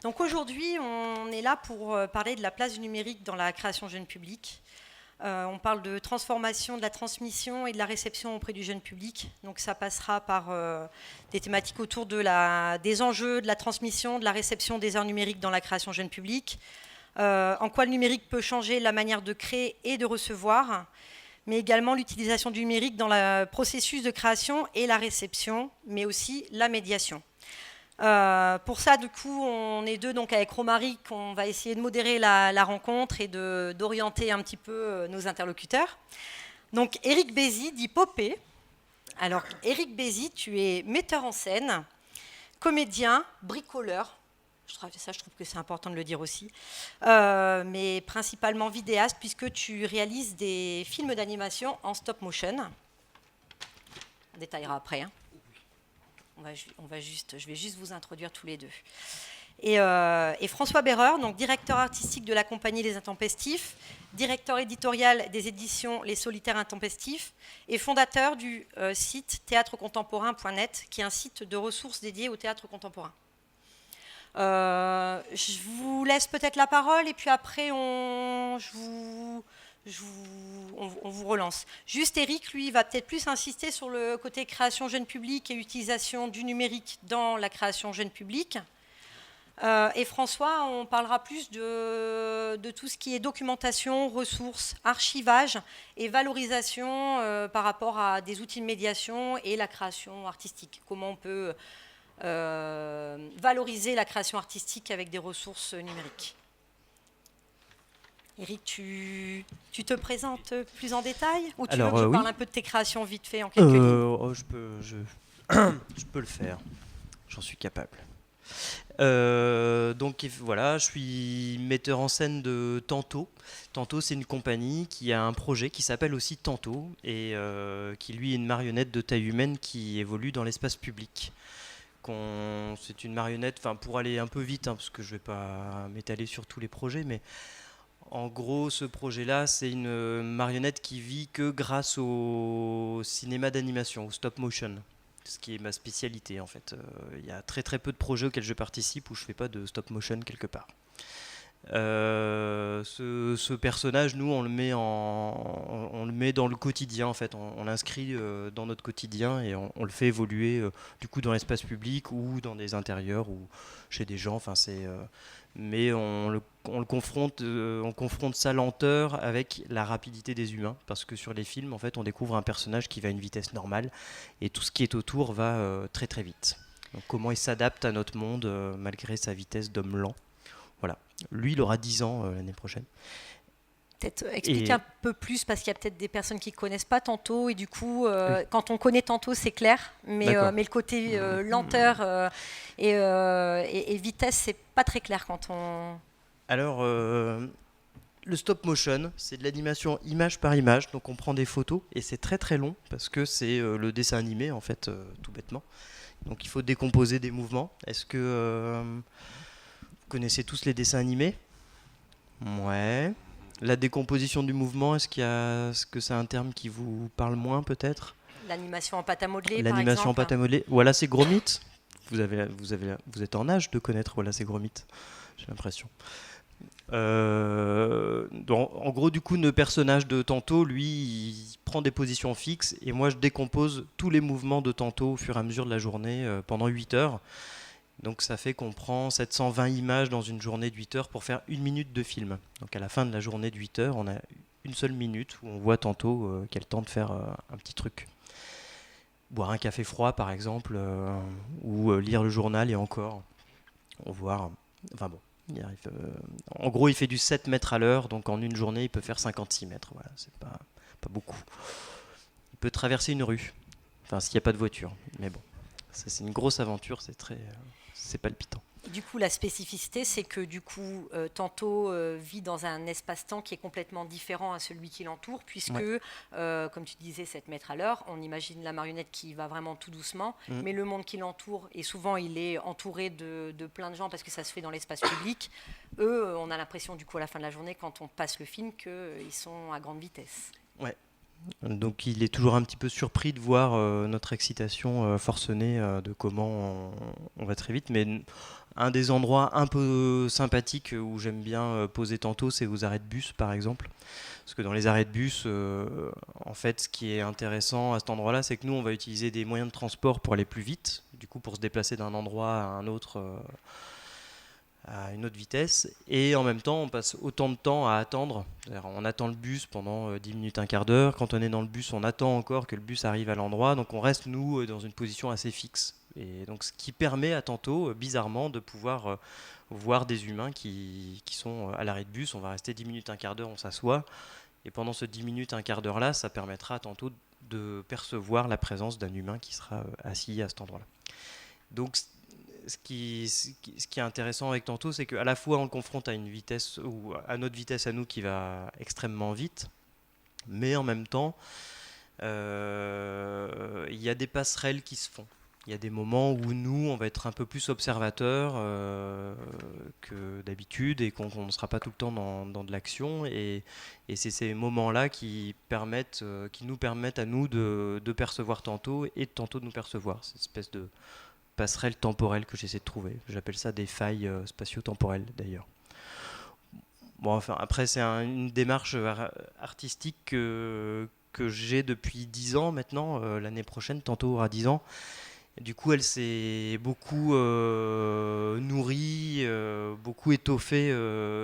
Donc aujourd'hui, on est là pour parler de la place du numérique dans la création jeune public. On parle de transformation de la transmission et de la réception auprès du jeune public. Donc ça passera par des thématiques autour des enjeux, de la transmission, de la réception des arts numériques dans la création jeune public. En quoi le numérique peut changer la manière de créer et de recevoir, mais également l'utilisation du numérique dans le processus de création et la réception, mais aussi la médiation. Pour ça, du coup, on est deux donc avec Romaric. On va essayer de modérer la rencontre et d'orienter un petit peu nos interlocuteurs. Donc, Éric Bézy, dit Popé. Alors, Éric Bézy, tu es metteur en scène, comédien, bricoleur. Je trouve que c'est important de le dire aussi. Mais principalement vidéaste, puisque tu réalises des films d'animation en stop motion. On détaillera après, hein. Je vais juste vous introduire tous les deux. Et François Berreur, donc directeur artistique de la compagnie Les Intempestifs, directeur éditorial des éditions Les Solitaires Intempestifs et fondateur du site théâtrecontemporain.net, qui est un site de ressources dédié au théâtre contemporain. Je vous laisse peut-être la parole et puis après on vous relance. Juste Éric, lui, va peut-être plus insister sur le côté création jeune public et utilisation du numérique dans la création jeune public. Et François, on parlera plus de tout ce qui est documentation, ressources, archivage et valorisation par rapport à des outils de médiation et la création artistique. Comment on peut valoriser la création artistique avec des ressources numériques. Éric, tu te présentes plus en détail ou tu veux que je parle un peu de tes créations vite fait en quelques lignes? Je peux le faire, j'en suis capable. Donc voilà, je suis metteur en scène de Tantôt. Tantôt, c'est une compagnie qui a un projet qui s'appelle aussi Tantôt et qui lui est une marionnette de taille humaine qui évolue dans l'espace public. C'est une marionnette, pour aller un peu vite, parce que je ne vais pas m'étaler sur tous les projets, mais en gros, ce projet-là, c'est une marionnette qui vit que grâce au cinéma d'animation, au stop motion, ce qui est ma spécialité en fait. Il y a très très peu de projets auxquels je participe où je ne fais pas de stop motion quelque part. Ce personnage, nous, on le met dans le quotidien en fait. On l'inscrit dans notre quotidien et on le fait évoluer du coup dans l'espace public ou dans des intérieurs ou chez des gens. Mais on confronte sa lenteur avec la rapidité des humains, parce que sur les films, en fait, on découvre un personnage qui va à une vitesse normale et tout ce qui est autour va très très vite. Donc, comment il s'adapte à notre monde malgré sa vitesse d'homme lent. Voilà. Lui, il aura 10 ans l'année prochaine. Peut-être expliquer un peu plus, parce qu'il y a peut-être des personnes qui ne connaissent pas Tantôt, et du coup, quand on connaît Tantôt, c'est clair, mais le côté lenteur et vitesse, c'est pas très clair quand on... Alors, le stop motion, c'est de l'animation image par image, donc on prend des photos, et c'est très très long, parce que c'est le dessin animé, en fait, tout bêtement. Donc il faut décomposer des mouvements. Est-ce que vous connaissez tous les dessins animés? Ouais. La décomposition du mouvement, est-ce que c'est un terme qui vous parle moins peut-être? L'animation en pâte à modeler, L'animation en pâte à modeler. Voilà, c'est Gromit. Vous êtes en âge de connaître Voilà, c'est Gromit, j'ai l'impression. En gros, du coup, le personnage de Tantôt, lui, il prend des positions fixes et moi, je décompose tous les mouvements de Tantôt au fur et à mesure de la journée pendant 8 heures. Donc ça fait qu'on prend 720 images dans une journée de 8 heures pour faire 1 minute de film. Donc à la fin de la journée de 8 heures, on a une seule minute où on voit Tantôt qui a le temps de faire un petit truc. Boire un café froid par exemple, ou lire le journal et encore. On voit... Enfin bon, en gros il fait du 7 mètres à l'heure, donc en une journée il peut faire 56 mètres. Voilà, c'est pas beaucoup. Il peut traverser une rue, s'il n'y a pas de voiture. Mais bon, ça, c'est une grosse aventure, c'est palpitant. Du coup, la spécificité, c'est que du coup, Tantôt vit dans un espace-temps qui est complètement différent à celui qui l'entoure, puisque, comme tu disais, 7 mètres à l'heure, on imagine la marionnette qui va vraiment tout doucement, mais le monde qui l'entoure, et souvent il est entouré de plein de gens parce que ça se fait dans l'espace public, eux, on a l'impression du coup à la fin de la journée, quand on passe le film, qu'ils sont à grande vitesse. Ouais. Donc il est toujours un petit peu surpris de voir notre excitation forcenée de comment on va très vite, mais Un des endroits un peu sympathiques où j'aime bien poser Tanto, c'est aux arrêts de bus par exemple. Parce que dans les arrêts de bus, en fait, ce qui est intéressant à cet endroit-là, c'est que nous, on va utiliser des moyens de transport pour aller plus vite, du coup pour se déplacer d'un endroit à un autre à une autre vitesse, et en même temps on passe autant de temps à attendre. C'est-à-dire, on attend le bus pendant 10 minutes, un quart d'heure. Quand on est dans le bus, on attend encore que le bus arrive à l'endroit, donc on reste nous dans une position assez fixe. Et donc ce qui permet à Tantôt, bizarrement, de pouvoir voir des humains qui sont à l'arrêt de bus. On va rester 10 minutes, un quart d'heure, on s'assoit, et pendant ce 10 minutes, un quart d'heure là, ça permettra à Tantôt de percevoir la présence d'un humain qui sera assis à cet endroit-là. Donc ce qui est intéressant avec Tanto, c'est qu'à la fois on le confronte à une vitesse ou à notre vitesse à nous qui va extrêmement vite, mais en même temps, il y a des passerelles qui se font. Il y a des moments où nous, on va être un peu plus observateurs que d'habitude et qu'on ne sera pas tout le temps dans de l'action. Et c'est ces moments-là qui nous permettent à nous de percevoir Tanto et de Tanto de nous percevoir. Cette espèce de passerelle temporelle que j'essaie de trouver. J'appelle ça des failles spatio-temporelles d'ailleurs. Bon, enfin, après, c'est une démarche artistique que j'ai depuis 10 ans maintenant. L'année prochaine, Tanto aura 10 ans. Et du coup, elle s'est beaucoup nourrie, beaucoup étoffée.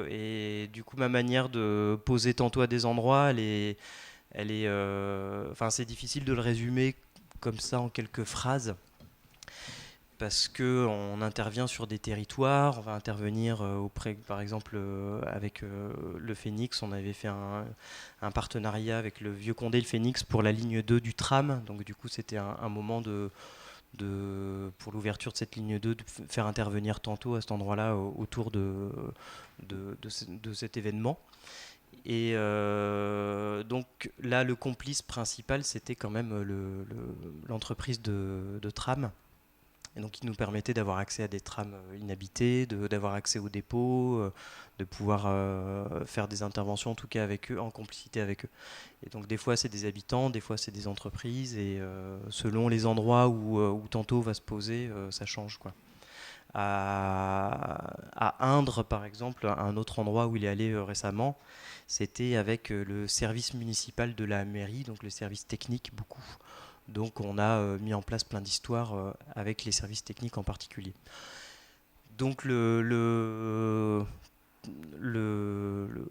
Et du coup, ma manière de poser Tanto à des endroits, enfin, c'est difficile de le résumer comme ça en quelques phrases parce qu'on intervient sur des territoires, on va intervenir auprès, par exemple, avec le Phénix, on avait fait un partenariat avec le Vieux Condé, le Phénix, pour la ligne 2 du tram, donc du coup c'était un moment pour l'ouverture de cette ligne 2, de faire intervenir Tanto à cet endroit-là autour de cet événement. Et donc là, le complice principal, c'était quand même l'entreprise de tram. Et donc, il nous permettait d'avoir accès à des trams inhabités, d'avoir accès aux dépôts, de pouvoir faire des interventions, en tout cas avec eux, en complicité avec eux. Et donc, des fois, c'est des habitants, des fois, c'est des entreprises, et selon les endroits où Tanto va se poser, ça change, quoi. À Indre, par exemple, un autre endroit où il est allé récemment, c'était avec le service municipal de la mairie, donc le service technique, beaucoup. Donc on a mis en place plein d'histoires avec les services techniques en particulier. Donc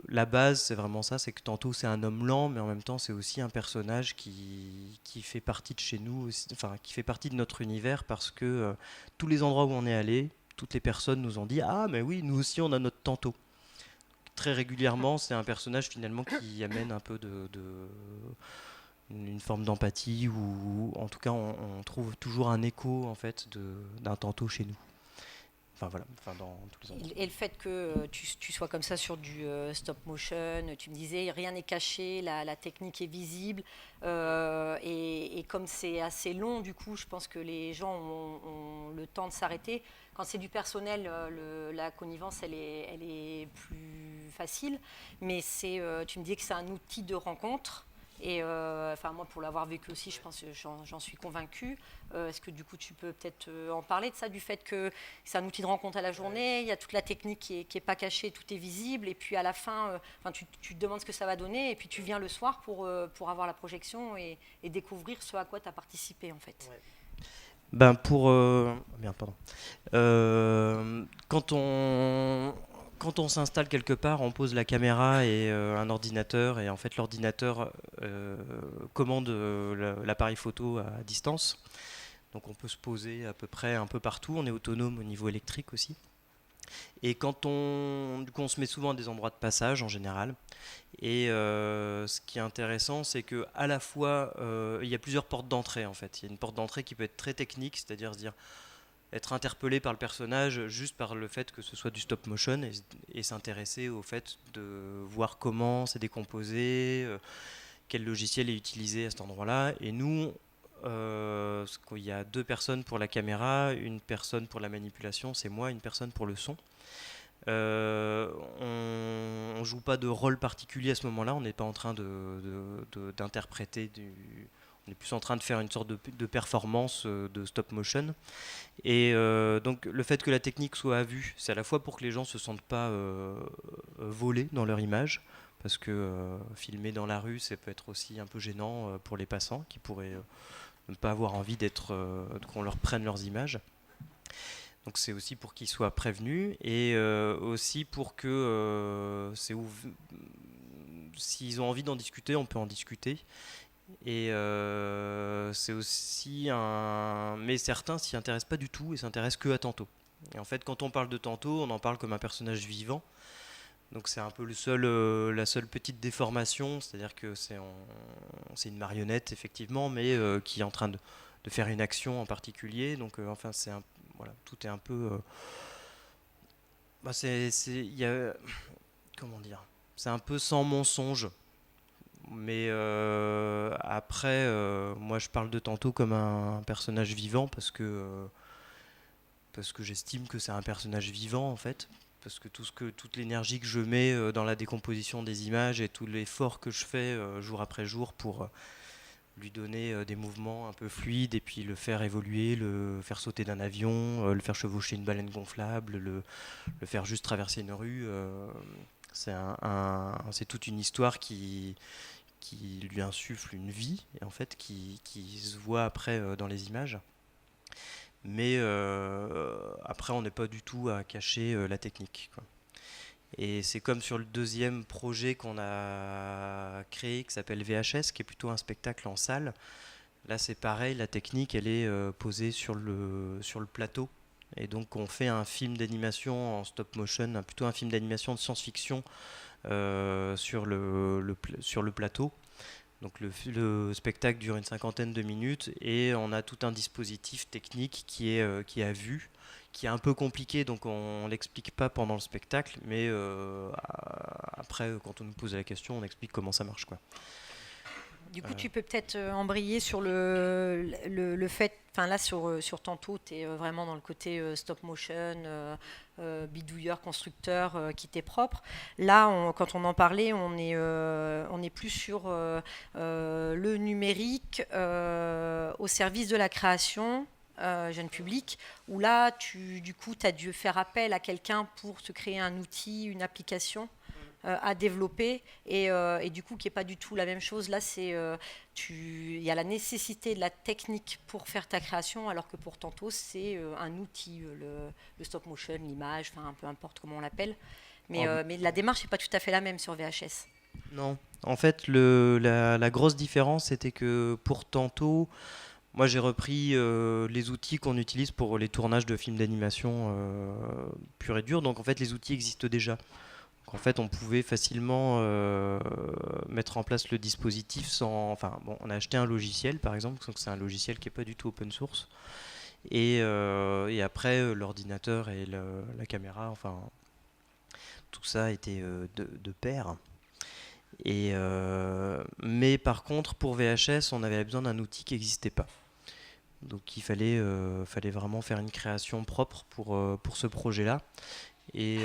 la base, c'est vraiment ça, c'est que Tanto c'est un homme lent, mais en même temps c'est aussi un personnage qui fait partie de chez nous, enfin qui fait partie de notre univers, parce que tous les endroits où on est allé, toutes les personnes nous ont dit «Ah mais oui, nous aussi on a notre Tanto». Très régulièrement, c'est un personnage finalement qui amène un peu une forme d'empathie, ou en tout cas on trouve toujours un écho en fait d'un Tanto chez nous. Enfin voilà, enfin dans tous les endroits. Et le fait que tu sois comme ça sur du stop motion, tu me disais, rien n'est caché, la technique est visible. Et comme c'est assez long, du coup, je pense que les gens ont le temps de s'arrêter. Quand c'est du personnel, la connivence, elle est plus facile. Mais tu me dis que c'est un outil de rencontre. Et enfin, moi, pour l'avoir vécu aussi, je pense que j'en suis convaincue. Est-ce que du coup, tu peux peut-être en parler de ça, du fait que c'est un outil de rencontre à la journée, il y a toute la technique qui est pas cachée, tout est visible, et puis à la fin, tu te demandes ce que ça va donner, et puis tu viens le soir pour avoir la projection et découvrir ce à quoi tu as participé, en fait. Ouais. Ben pour merde, pardon. Quand on s'installe quelque part, on pose la caméra et un ordinateur, et en fait l'ordinateur commande l'appareil photo à distance. Donc on peut se poser à peu près un peu partout, on est autonome au niveau électrique aussi. Et du coup, on se met souvent à des endroits de passage en général. Et ce qui est intéressant, c'est que à la fois, il y a plusieurs portes d'entrée en fait. Il y a une porte d'entrée qui peut être très technique, c'est-à-dire se dire être interpellé par le personnage juste par le fait que ce soit du stop motion, et s'intéresser au fait de voir comment c'est décomposé, quel logiciel est utilisé à cet endroit-là. Et nous, il y a 2 personnes pour la caméra, une personne pour la manipulation, c'est moi, une personne pour le son. On ne joue pas de rôle particulier à ce moment-là, on n'est pas en train d'interpréter On est plus en train de faire une sorte de performance de stop motion. Et donc le fait que la technique soit à vue, c'est à la fois pour que les gens ne se sentent pas volés dans leur image, parce que filmer dans la rue, ça peut être aussi un peu gênant pour les passants qui pourraient ne pas avoir envie qu'on leur prenne leurs images. Donc c'est aussi pour qu'ils soient prévenus et aussi pour que s'ils ont envie d'en discuter, on peut en discuter. Et c'est aussi mais certains s'y intéressent pas du tout et s'intéressent que à Tantôt. Et en fait, quand on parle de Tantôt, on en parle comme un personnage vivant. Donc c'est un peu la seule petite déformation, c'est-à-dire que c'est une marionnette effectivement, mais qui est en train de faire une action en particulier. Donc enfin voilà, tout est un peu, comment dire, c'est un peu sans mensonge. Mais après, moi je parle de Tantôt comme un personnage vivant parce que j'estime que c'est un personnage vivant en fait. Parce que toute l'énergie que je mets dans la décomposition des images et tout l'effort que je fais jour après jour pour lui donner des mouvements un peu fluides et puis le faire évoluer, le faire sauter d'un avion, le faire chevaucher une baleine gonflable, le faire juste traverser une rue, c'est toute une histoire qui lui insuffle une vie, et en fait, qui se voit après dans les images. Mais après, on n'est pas du tout à cacher la technique, quoi. Et c'est comme sur le deuxième projet qu'on a créé, qui s'appelle VHS, qui est plutôt un spectacle en salle. Là, c'est pareil, la technique, elle est posée sur le plateau. Et donc, on fait un film d'animation en stop motion, plutôt un film d'animation de science-fiction sur le plateau. Donc le spectacle dure une cinquantaine de minutes et on a tout un dispositif technique qui est à vue, qui est un peu compliqué, donc on ne l'explique pas pendant le spectacle, mais après, quand on nous pose la question, on explique comment ça marche, quoi. Du coup, tu peux peut-être embrayer sur le fait, enfin là sur Tantôt, tu es vraiment dans le côté stop motion, bidouilleur, constructeur qui t'est propre. Là, quand on en parlait, on est plus sur le numérique au service de la création. Jeune public, où là, du coup, tu as dû faire appel à quelqu'un pour te créer un outil, une application à développer et du coup qui n'est pas du tout la même chose. Là, il y a la nécessité de la technique pour faire ta création, alors que pour Tantôt, c'est un outil, le stop motion, l'image, enfin peu importe comment on l'appelle. Mais la démarche n'est pas tout à fait la même sur VHS. Non, en fait, la grosse différence, c'était que pour Tantôt, moi j'ai repris les outils qu'on utilise pour les tournages de films d'animation pur et dur. Donc en fait, les outils existent déjà. En fait, on pouvait facilement mettre en place le dispositif sans. Enfin, bon, on a acheté un logiciel, par exemple, donc c'est un logiciel qui n'est pas du tout open source. Et après, l'ordinateur et la caméra, enfin, tout ça était de pair. Mais par contre, pour VHS, on avait besoin d'un outil qui n'existait pas. Donc il fallait vraiment faire une création propre pour ce projet-là. Et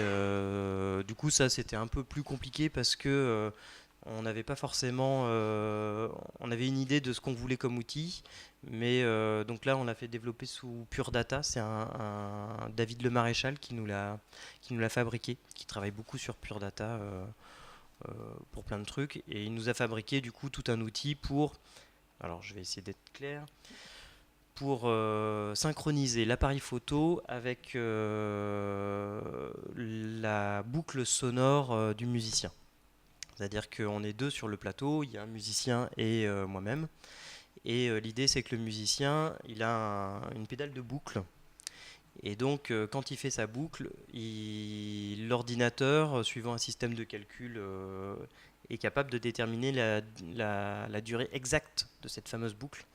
du coup, ça, c'était un peu plus compliqué parce que on n'avait pas forcément. On avait une idée de ce qu'on voulait comme outil, mais donc là, on l'a fait développer sous Pure Data. C'est un David Le Maréchal qui nous l'a fabriqué, qui travaille beaucoup sur Pure Data pour plein de trucs. Et il nous a fabriqué du coup tout un outil pour. Alors, je vais essayer d'être clair. Pour synchroniser l'appareil photo avec la boucle sonore du musicien. C'est-à-dire qu'on est deux sur le plateau, il y a un musicien et moi-même. Et l'idée, c'est que le musicien, il a une pédale de boucle. Et donc, quand il fait sa boucle, l'ordinateur, suivant un système de calcul, est capable de déterminer la durée exacte de cette fameuse boucle.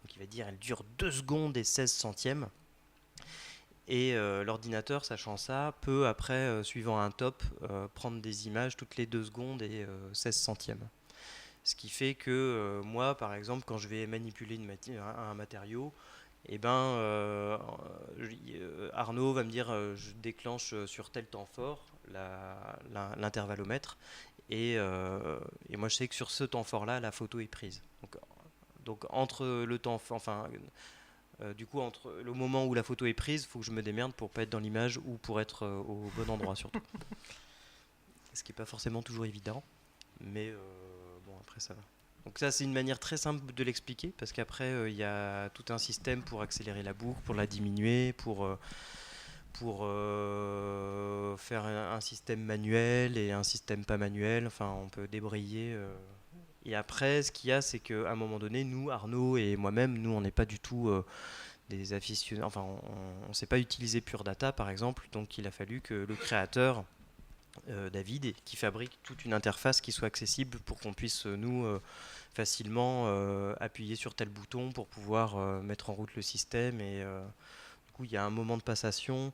Donc il va dire elle dure 2 secondes et 16 centièmes. Et l'ordinateur, sachant ça, peut après, suivant un top, prendre des images toutes les 2 secondes et 16 centièmes. Ce qui fait que moi, par exemple, quand je vais manipuler un matériau, eh ben, Arnaud va me dire je déclenche sur tel temps fort l'intervallomètre et moi je sais que sur ce temps fort là la photo est prise. Donc Donc entre le temps, du coup entre le moment où la photo est prise, il faut que je me démerde pour pas être dans l'image ou pour être au bon endroit surtout. Ce qui n'est pas forcément toujours évident, mais bon après ça va. Donc ça c'est une manière très simple de l'expliquer parce qu'après il y a tout un système pour accélérer la boucle, pour la diminuer, pour faire un système manuel et un système pas manuel. Enfin on peut débrayer. Et après ce qu'il y a c'est qu'à un moment donné nous, Arnaud et moi-même, nous on n'est pas du tout des aficionados. Enfin on ne sait pas utiliser Pure Data par exemple, donc il a fallu que le créateur David, qui fabrique toute une interface qui soit accessible pour qu'on puisse nous facilement appuyer sur tel bouton pour pouvoir mettre en route le système. Et du coup, il y a un moment de passation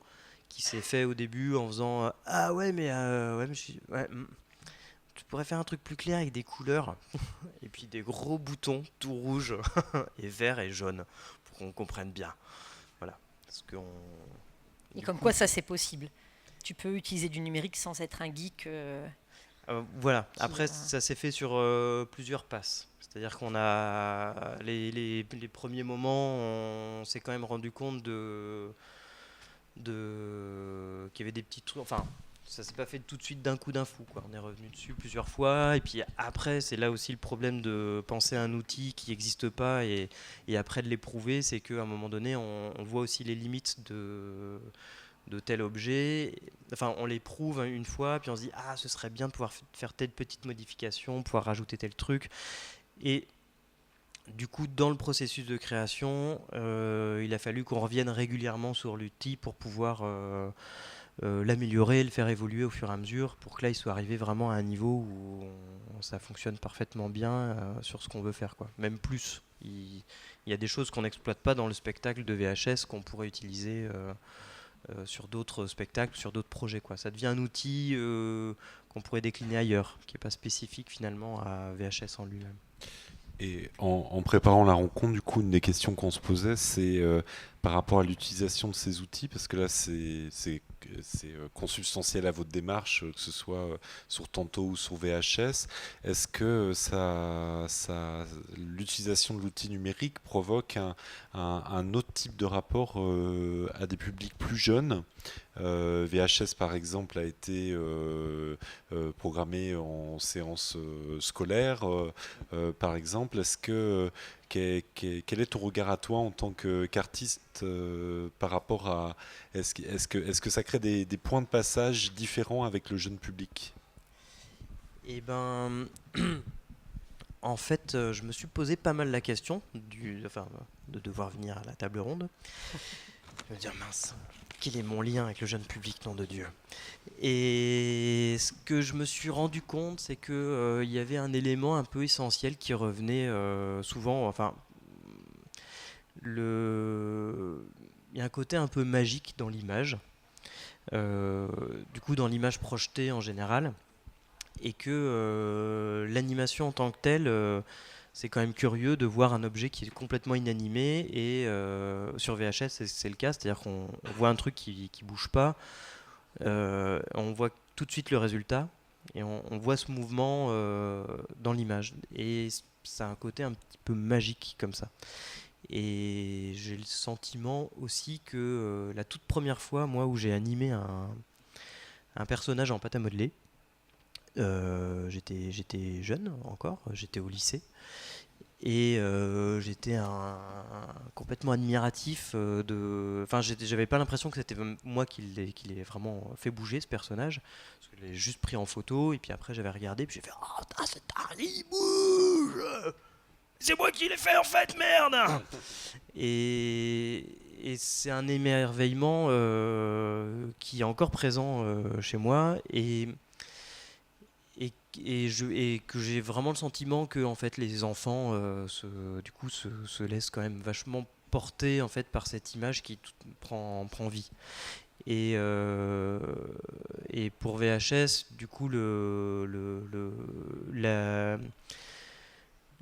qui s'est fait au début en faisant ah ouais, tu pourrais faire un truc plus clair avec des couleurs et puis des gros boutons tout rouges et verts et jaunes pour qu'on comprenne bien. Voilà. Parce qu'on, Et comme quoi ça c'est possible. Tu peux utiliser du numérique sans être un geek. Voilà, après ça s'est fait sur plusieurs passes. C'est-à-dire qu'on a les premiers moments, on s'est quand même rendu compte qu'il y avait des petits trucs. Enfin, ça s'est pas fait tout de suite d'un coup d'un fou, quoi. On est revenu dessus plusieurs fois. Et puis après, c'est là aussi le problème de penser à un outil qui n'existe pas et après de l'éprouver, c'est qu'à un moment donné, on voit aussi les limites de tel objet. Enfin, on l'éprouve une fois, puis on se dit ah, ce serait bien de pouvoir faire telle petite modification, pouvoir rajouter tel truc. Et du coup, dans le processus de création, il a fallu qu'on revienne régulièrement sur l'outil pour pouvoir l'améliorer, le faire évoluer au fur et à mesure, pour que là, il soit arrivé vraiment à un niveau où ça fonctionne parfaitement bien sur ce qu'on veut faire, quoi. Même plus. Il y a des choses qu'on n'exploite pas dans le spectacle de VHS qu'on pourrait utiliser sur d'autres spectacles, sur d'autres projets, quoi. Ça devient un outil qu'on pourrait décliner ailleurs, qui n'est pas spécifique finalement à VHS en lui-même. Et en préparant la rencontre, du coup, une des questions qu'on se posait, c'est par rapport à l'utilisation de ces outils, parce que là, c'est consubstantiel à votre démarche, que ce soit sur Tanto ou sur VHS. Est-ce que l'utilisation de l'outil numérique provoque un autre type de rapport à des publics plus jeunes ? VHS par exemple a été programmé en séance scolaire par exemple. Quel est ton regard à toi en tant qu'artiste par rapport à est-ce que ça crée des points de passage différents avec le jeune public? Eh ben, en fait, je me suis posé pas mal la question de devoir venir à la table ronde. Je me dire mince, quel est mon lien avec le jeune public, nom de Dieu. Et ce que je me suis rendu compte, c'est que il y avait un élément un peu essentiel qui revenait souvent. Enfin, il y a un côté un peu magique dans l'image. Du coup, dans l'image projetée en général, et que l'animation en tant que telle. C'est quand même curieux de voir un objet qui est complètement inanimé et sur VHS c'est le cas, c'est-à-dire qu'on voit un truc qui bouge pas, on voit tout de suite le résultat et on voit ce mouvement dans l'image et ça a un côté un petit peu magique comme ça. Et j'ai le sentiment aussi que la toute première fois moi où j'ai animé un personnage en pâte à modeler, j'étais jeune encore, j'étais au lycée et j'étais complètement admiratif enfin j'avais pas l'impression que c'était moi qui l'ai vraiment fait bouger ce personnage parce que je l'ai juste pris en photo et puis après j'avais regardé puis j'ai fait oh c'est il bouge, c'est moi qui l'ai fait en fait, merde. Et c'est un émerveillement qui est encore présent chez moi et que j'ai vraiment le sentiment que en fait les enfants se laissent quand même vachement porter en fait par cette image qui prend vie. Et pour VHS, du coup nous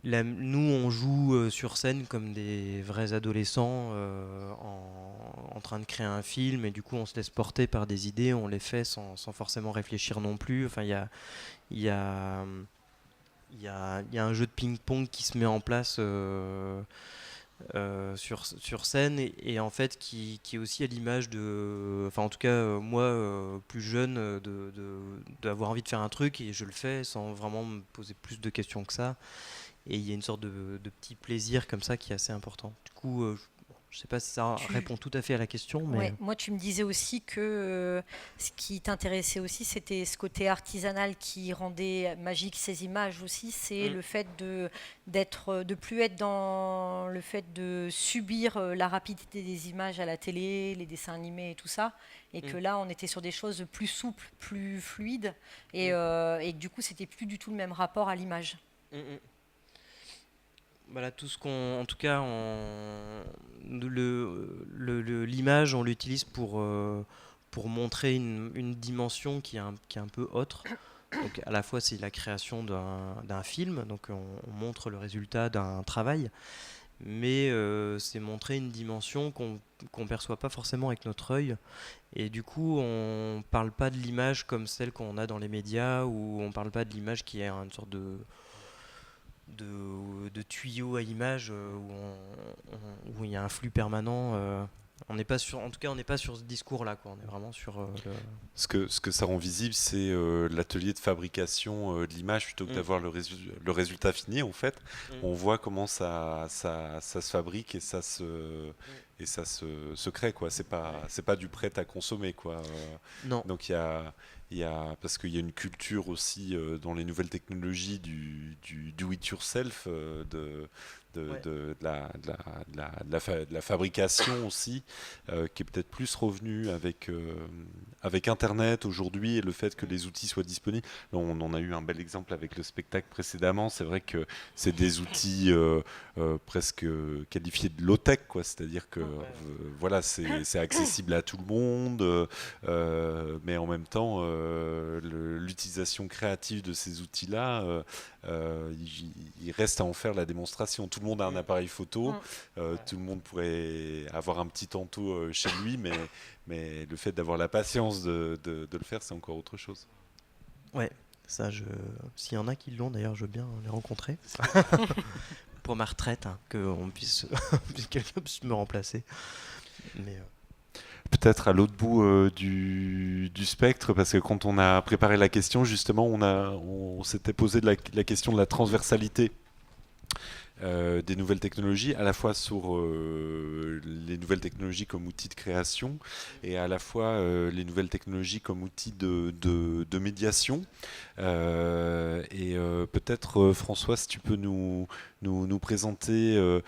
on joue sur scène comme des vrais adolescents en train de créer un film et du coup on se laisse porter par des idées, on les fait sans forcément réfléchir non plus. Enfin il y a il y a un jeu de ping-pong qui se met en place sur scène et en fait qui est aussi à l'image de, enfin en tout cas moi plus jeune d'avoir envie de faire un truc et je le fais sans vraiment me poser plus de questions que ça et il y a une sorte de petit plaisir comme ça qui est assez important. Du coup je sais pas si ça répond tout à fait à la question, mais Ouais, moi, tu me disais aussi que ce qui t'intéressait aussi, c'était ce côté artisanal qui rendait magique ces images aussi. C'est le fait de plus être dans le fait de subir la rapidité des images à la télé, les dessins animés et tout ça, et que là, on était sur des choses plus souples, plus fluides, et que du coup, c'était plus du tout le même rapport à l'image. voilà, tout ce qu'on, en tout cas, l'image, on l'utilise pour montrer une dimension qui est un peu autre. Donc, à la fois, c'est la création d'un film, donc on montre le résultat d'un travail, mais c'est montrer une dimension qu'on perçoit pas forcément avec notre œil. Et du coup, on parle pas de l'image comme celle qu'on a dans les médias, ou on parle pas de l'image qui est une sorte de tuyaux à image où il y a un flux permanent. On n'est pas sur, en tout cas, on n'est pas sur ce discours-là, quoi. On est vraiment sur Ce que ça rend visible, c'est l'atelier de fabrication de l'image plutôt que d'avoir le résultat fini. En fait, on voit comment ça se fabrique et ça se crée, quoi. C'est pas du prêt à consommer, quoi. Non. Donc parce qu'il y a une culture aussi dans les nouvelles technologies du do it yourself, de la fabrication aussi, qui est peut-être plus revenu avec Internet aujourd'hui et le fait que les outils soient disponibles. Là, on en a eu un bel exemple avec le spectacle précédemment. C'est vrai que c'est des outils presque qualifiés de low-tech, quoi. C'est-à-dire que voilà, c'est accessible à tout le monde, mais en même temps, l'utilisation créative de ces outils-là, il reste à en faire la démonstration. Tout le monde a un appareil photo, tout le monde pourrait avoir un petit Tanto chez lui, mais le fait d'avoir la patience de le faire, c'est encore autre chose. Ouais, ça, s'il y en a qui l'ont, d'ailleurs, je veux bien les rencontrer. Pour ma retraite, hein, que quelqu'un puisse me remplacer. Mais, peut-être à l'autre bout du spectre, parce que quand on a préparé la question, justement, on s'était posé la question de la transversalité des nouvelles technologies, à la fois sur les nouvelles technologies comme outil de création et à la fois les nouvelles technologies comme outil de médiation. Et peut-être, François, si tu peux nous présenter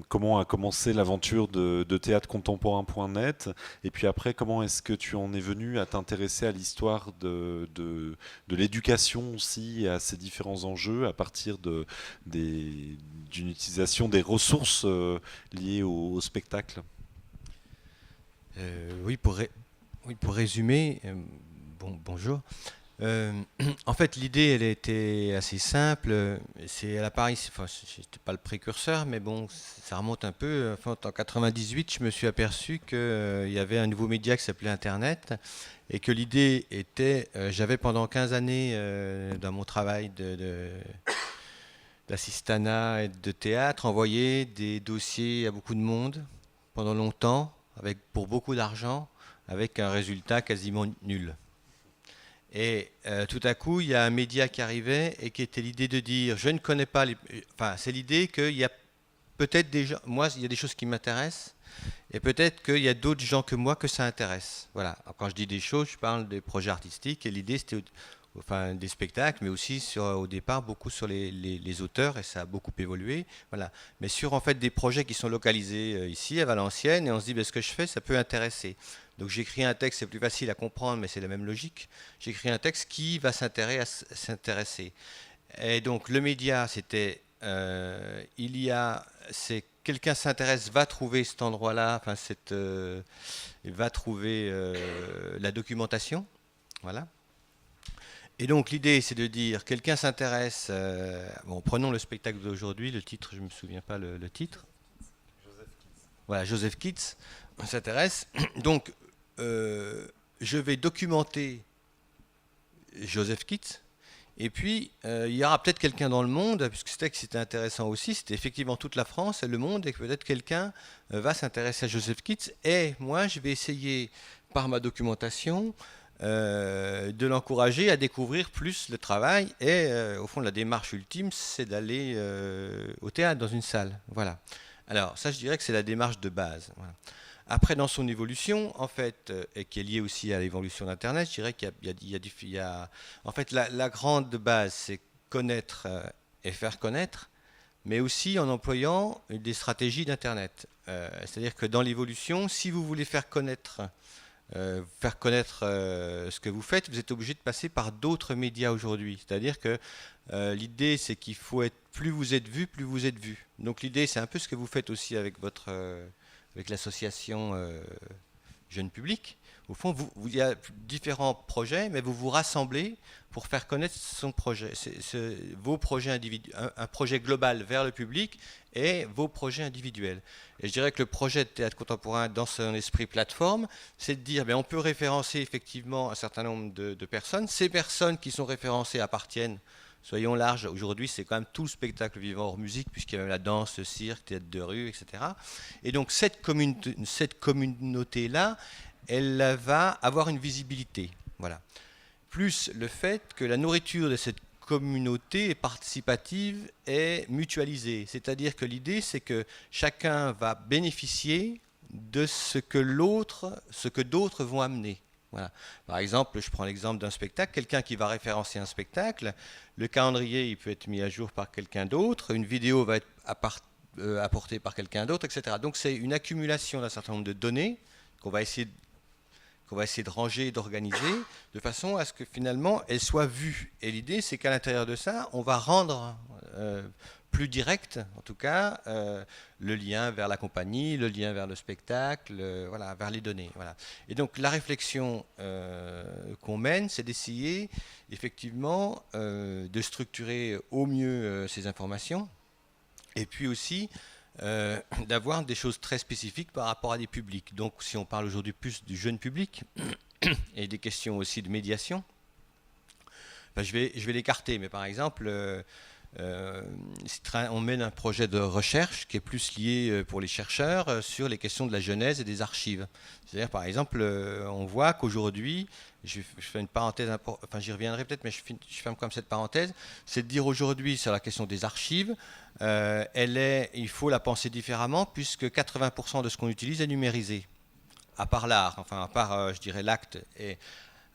comment a commencé l'aventure de théâtrecontemporain.net, et puis après, comment est-ce que tu en es venu à t'intéresser à l'histoire de l'éducation aussi, et à ces différents enjeux à partir d'une utilisation des ressources liées au spectacle. Oui, pour résumer, bonjour. En fait, l'idée, elle était assez simple. Elle apparaît, enfin, j'étais pas le précurseur, mais bon, ça remonte un peu. Enfin, en 98, je me suis aperçu qu'il y avait un nouveau média qui s'appelait Internet, et que l'idée était, j'avais pendant 15 années dans mon travail d'assistanat et de théâtre envoyé des dossiers à beaucoup de monde pendant longtemps, pour beaucoup d'argent, avec un résultat quasiment nul. Et tout à coup, il y a un média qui arrivait et qui était l'idée de dire, je ne connais pas Enfin, c'est l'idée qu'il y a peut-être des gens... Moi, il y a des choses qui m'intéressent, et peut-être qu'il y a d'autres gens que moi que ça intéresse. Voilà. Quand je dis des choses, je parle des projets artistiques, et l'idée, c'était des spectacles, mais aussi au départ, beaucoup sur les auteurs, et ça a beaucoup évolué. Voilà. Mais sur, en fait, des projets qui sont localisés ici, à Valenciennes, et on se dit, ce que je fais, ça peut intéresser. Donc j'écris un texte, c'est plus facile à comprendre, mais c'est la même logique. J'écris un texte qui va s'intéresser. Et donc le média, c'était, c'est quelqu'un s'intéresse, va trouver cet endroit-là, enfin va trouver la documentation, voilà. Et donc l'idée, c'est de dire, quelqu'un s'intéresse. Prenons le spectacle d'aujourd'hui. Le titre, je me souviens pas le titre. Voilà, Joseph Keats. On s'intéresse. Donc je vais documenter Joseph Keats, Et puis, il y aura peut-être quelqu'un dans le monde, puisque c'était intéressant aussi, c'était effectivement toute la France et le monde, et que peut-être quelqu'un va s'intéresser à Joseph Keats. Et moi, je vais essayer, par ma documentation, de l'encourager à découvrir plus le travail. Et au fond, la démarche ultime, c'est d'aller au théâtre, dans une salle. Voilà. Alors, ça, je dirais que c'est la démarche de base. Voilà. Après, dans son évolution, en fait, et qui est liée aussi à l'évolution d'Internet, je dirais qu'il y a en fait, la grande base, c'est connaître et faire connaître, mais aussi en employant des stratégies d'Internet. C'est-à-dire que dans l'évolution, si vous voulez faire connaître ce que vous faites, vous êtes obligé de passer par d'autres médias aujourd'hui. C'est-à-dire que l'idée, c'est qu'il faut être, plus vous êtes vu, plus vous êtes vu. Donc l'idée, c'est un peu ce que vous faites aussi avec avec l'association Jeune Public. Au fond, il y a différents projets, mais vous vous rassemblez pour faire connaître son projet, vos projets individuels, un projet global vers le public et vos projets individuels. Et je dirais que le projet de théâtre contemporain, dans son esprit plateforme, c'est de dire, on peut référencer effectivement un certain nombre de personnes. Ces personnes qui sont référencées appartiennent, soyons larges, aujourd'hui c'est quand même tout le spectacle vivant hors musique, puisqu'il y a même la danse, le cirque, théâtre de rue, etc. Et donc cette communauté-là, elle va avoir une visibilité. Voilà. Plus le fait que la nourriture de cette communauté participative est mutualisée. C'est-à-dire que l'idée, c'est que chacun va bénéficier de ce que d'autres vont amener. Voilà. Par exemple, je prends l'exemple d'un spectacle, quelqu'un qui va référencer un spectacle, le calendrier il peut être mis à jour par quelqu'un d'autre, une vidéo va être apportée par quelqu'un d'autre, etc. Donc c'est une accumulation d'un certain nombre de données qu'on va essayer de ranger et d'organiser de façon à ce que finalement elles soient vues. Et l'idée, c'est qu'à l'intérieur de ça, on va rendre plus direct, en tout cas, le lien vers la compagnie, le lien vers le spectacle, voilà, vers les données. Voilà. Et donc la réflexion qu'on mène, c'est d'essayer effectivement de structurer au mieux ces informations, et puis aussi d'avoir des choses très spécifiques par rapport à des publics. Donc si on parle aujourd'hui plus du jeune public et des questions aussi de médiation, je vais l'écarter, mais par exemple, on mène un projet de recherche qui est plus lié pour les chercheurs sur les questions de la genèse et des archives. C'est-à-dire, par exemple, on voit qu'aujourd'hui, je fais une parenthèse, enfin j'y reviendrai peut-être, mais je ferme comme cette parenthèse, c'est de dire aujourd'hui sur la question des archives, il faut la penser différemment puisque 80% de ce qu'on utilise est numérisé, à part l'art, enfin à part, je dirais, l'acte. Et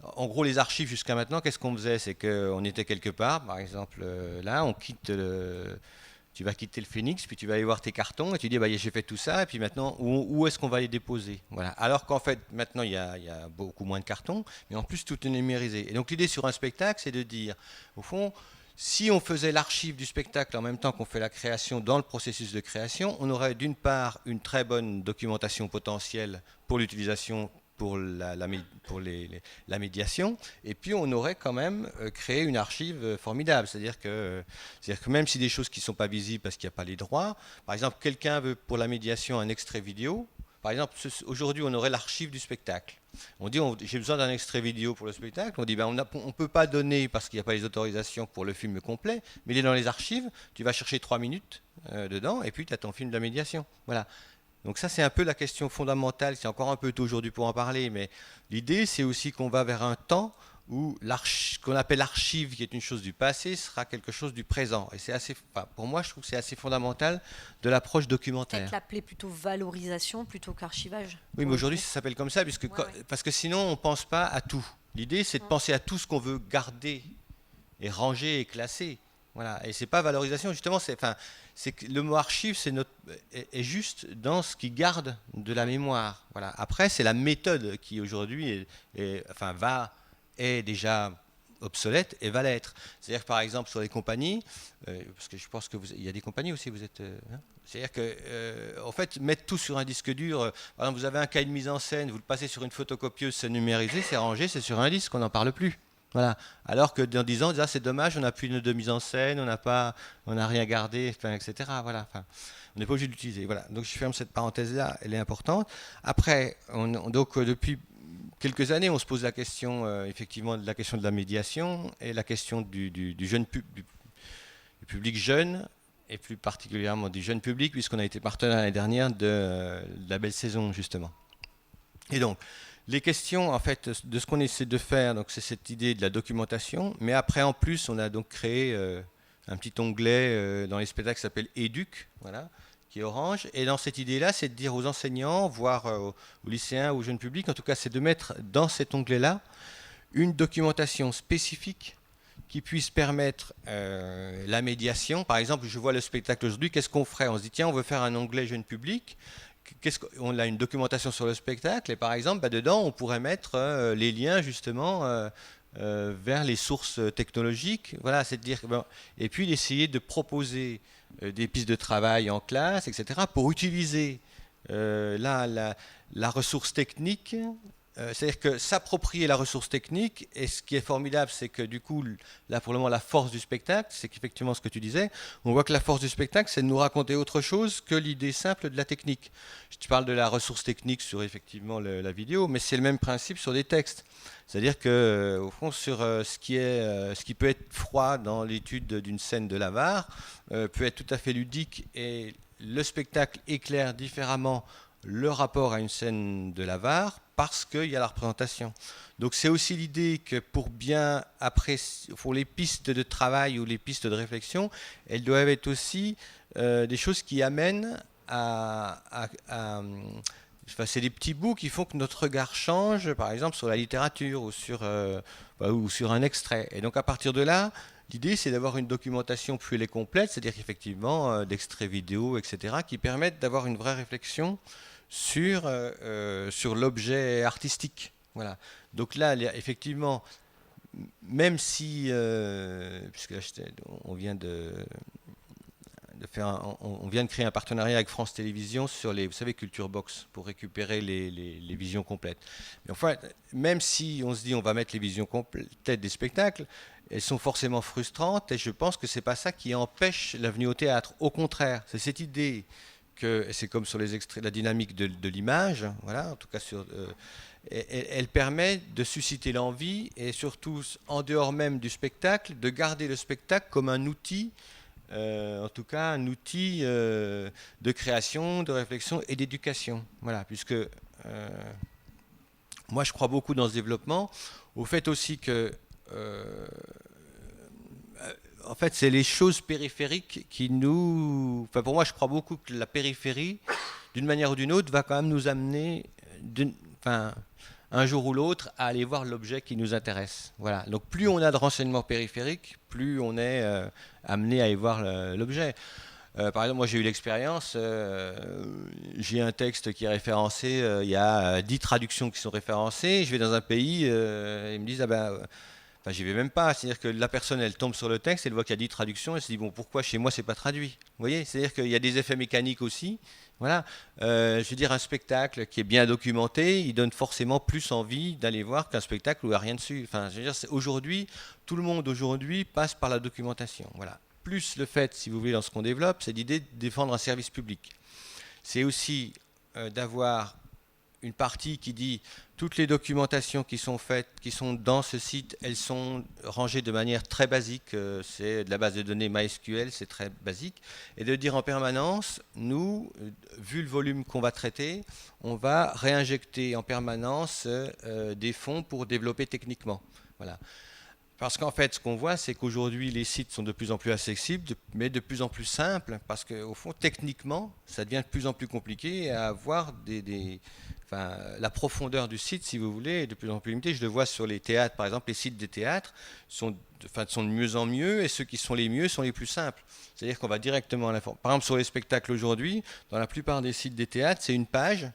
en gros, les archives jusqu'à maintenant, qu'est-ce qu'on faisait? C'est qu'on était quelque part, par exemple, là, tu vas quitter le Phénix, puis tu vas aller voir tes cartons, et tu dis, j'ai fait tout ça, et puis maintenant, où est-ce qu'on va les déposer? Voilà. Alors qu'en fait, maintenant, il y a beaucoup moins de cartons, mais en plus, tout est numérisé. Et donc, l'idée sur un spectacle, c'est de dire, au fond, si on faisait l'archive du spectacle en même temps qu'on fait la création dans le processus de création, on aurait d'une part une très bonne documentation potentielle pour l'utilisation pour la médiation, et puis on aurait quand même créé une archive formidable. C'est-à-dire que même si des choses qui ne sont pas visibles parce qu'il n'y a pas les droits, par exemple, quelqu'un veut pour la médiation un extrait vidéo, par exemple, aujourd'hui on aurait l'archive du spectacle. On dit, j'ai besoin d'un extrait vidéo pour le spectacle, on dit, on ne peut pas donner parce qu'il n'y a pas les autorisations pour le film complet, mais il est dans les archives, tu vas chercher 3 minutes dedans, et puis tu as ton film de la médiation. Voilà. Donc ça, c'est un peu la question fondamentale. C'est encore un peu tôt aujourd'hui pour en parler, mais l'idée, c'est aussi qu'on va vers un temps où ce qu'on appelle l'archive, qui est une chose du passé, sera quelque chose du présent. Et c'est pour moi, je trouve que c'est assez fondamental de l'approche documentaire. Peut-être l'appeler plutôt valorisation plutôt qu'archivage. Oui, mais aujourd'hui, ça s'appelle comme ça, parce que sinon, on ne pense pas à tout. L'idée, c'est de penser à tout ce qu'on veut garder et ranger et classer. Voilà. Et c'est pas valorisation, justement, c'est que le mot archive est juste dans ce qui garde de la mémoire. Voilà. Après, c'est la méthode qui aujourd'hui est déjà obsolète et va l'être. C'est-à-dire que par exemple sur les compagnies, parce que je pense il y a des compagnies aussi, vous êtes... c'est-à-dire que, en fait, mettre tout sur un disque dur, par exemple, vous avez un cahier de mise en scène, vous le passez sur une photocopieuse, c'est numérisé, c'est rangé, c'est sur un disque, on n'en parle plus. Voilà. Alors que dans 10 ans, c'est dommage, on n'a plus de mise en scène, on n'a rien gardé, etc. Voilà. On n'est pas obligé d'utiliser. Voilà. Donc je ferme cette parenthèse-là, elle est importante. Après, donc depuis quelques années, on se pose la question, effectivement, de la question de la médiation et la question du public jeune, et plus particulièrement du jeune public, puisqu'on a été partenaire l'année dernière de la Belle Saison, justement. Et donc, les questions, en fait, de ce qu'on essaie de faire, donc c'est cette idée de la documentation, mais après, en plus, on a donc créé un petit onglet dans les spectacles qui s'appelle Éduc, voilà, qui est orange. Et dans cette idée-là, c'est de dire aux enseignants, voire aux lycéens, aux jeunes publics, en tout cas, c'est de mettre dans cet onglet-là une documentation spécifique qui puisse permettre la médiation. Par exemple, je vois le spectacle aujourd'hui, qu'est-ce qu'on ferait? On se dit, tiens, on veut faire un onglet jeune public. On a une documentation sur le spectacle, et par exemple, dedans, on pourrait mettre les liens, justement, vers les sources technologiques. Voilà, c'est de dire, et puis d'essayer de proposer des pistes de travail en classe, etc., pour utiliser la ressource technique. C'est-à-dire que s'approprier la ressource technique, et ce qui est formidable, c'est que du coup, là pour le moment, la force du spectacle, c'est qu'effectivement ce que tu disais, on voit que la force du spectacle, c'est de nous raconter autre chose que l'idée simple de la technique. Je parle de la ressource technique sur effectivement la vidéo, mais c'est le même principe sur des textes. C'est-à-dire que, au fond, sur ce qui peut être froid dans l'étude d'une scène de l'avare, peut être tout à fait ludique, et le spectacle éclaire différemment le rapport à une scène de l'avare parce qu'il y a la représentation. Donc c'est aussi l'idée que pour les pistes de travail ou les pistes de réflexion, elles doivent être aussi des choses qui amènent c'est des petits bouts qui font que notre regard change, par exemple sur la littérature ou sur un extrait. Et donc à partir de là, l'idée, c'est d'avoir une documentation plus complète, c'est-à-dire effectivement d'extraits vidéo, etc., qui permettent d'avoir une vraie réflexion sur l'objet artistique. Voilà. Donc là, effectivement, même si, puisque là, on vient de créer un partenariat avec France Télévisions sur vous savez, Culture Box, pour récupérer les visions complètes. Mais enfin, même si on se dit on va mettre les visions complètes des spectacles, elles sont forcément frustrantes, et je pense que c'est pas ça qui empêche la venue au théâtre. Au contraire, c'est cette idée que, c'est comme sur les extraits, la dynamique de l'image, voilà, en tout cas elle permet de susciter l'envie, et surtout en dehors même du spectacle, de garder le spectacle comme un outil, en tout cas un outil de création, de réflexion et d'éducation. Voilà, puisque moi je crois beaucoup dans ce développement, au fait aussi que en fait, c'est les choses périphériques qui nous... Enfin, pour moi, je crois beaucoup que la périphérie, d'une manière ou d'une autre, va quand même nous amener, un jour ou l'autre, à aller voir l'objet qui nous intéresse. Voilà. Donc, plus on a de renseignements périphériques, plus on est amené à y voir l'objet. Par exemple, moi, j'ai eu l'expérience, j'ai un texte qui est référencé, il y a 10 traductions qui sont référencées, je vais dans un pays, ils me disent, enfin, j'y vais même pas. C'est-à-dire que la personne, elle tombe sur le texte, elle voit qu'il y a 10 traductions, elle se dit, bon, pourquoi chez moi, c'est pas traduit? Vous voyez? C'est-à-dire qu'il y a des effets mécaniques aussi. Voilà. Je veux dire, un spectacle qui est bien documenté, il donne forcément plus envie d'aller voir qu'un spectacle où il n'y a rien dessus. Enfin, je veux dire, aujourd'hui, tout le monde aujourd'hui passe par la documentation. Voilà. Plus le fait, si vous voulez, dans ce qu'on développe, c'est l'idée de défendre un service public. C'est aussi d'avoir une partie qui dit toutes les documentations qui sont faites, qui sont dans ce site, elles sont rangées de manière très basique, c'est de la base de données MySQL, c'est très basique, et de dire en permanence, nous, vu le volume qu'on va traiter, on va réinjecter en permanence des fonds pour développer techniquement. Voilà. Parce qu'en fait, ce qu'on voit, c'est qu'aujourd'hui, les sites sont de plus en plus accessibles, mais de plus en plus simples, parce qu'au fond, techniquement, ça devient de plus en plus compliqué à avoir la profondeur du site, si vous voulez, est de plus en plus limitée. Je le vois sur les théâtres, par exemple, les sites des théâtres sont de mieux en mieux, et ceux qui sont les mieux sont les plus simples. C'est-à-dire qu'on va directement à l'information. Par exemple, sur les spectacles aujourd'hui, dans la plupart des sites des théâtres, c'est une page,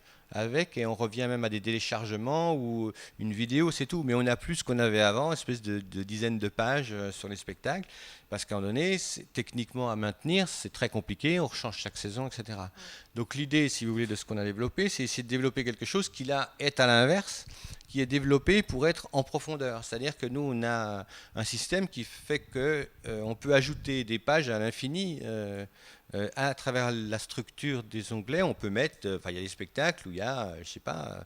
et on revient même à des téléchargements ou une vidéo, c'est tout. Mais on n'a plus ce qu'on avait avant, une espèce de dizaines de pages sur les spectacles, parce qu'à un moment donné, techniquement à maintenir, c'est très compliqué, on rechange chaque saison, etc. Donc l'idée, si vous voulez, de ce qu'on a développé, c'est essayer de développer quelque chose qui là est à l'inverse, qui est développé pour être en profondeur. C'est-à-dire que nous, on a un système qui fait qu'on peut ajouter des pages à l'infini. À travers la structure des onglets, on peut mettre, il y a des spectacles où il y a, je sais pas,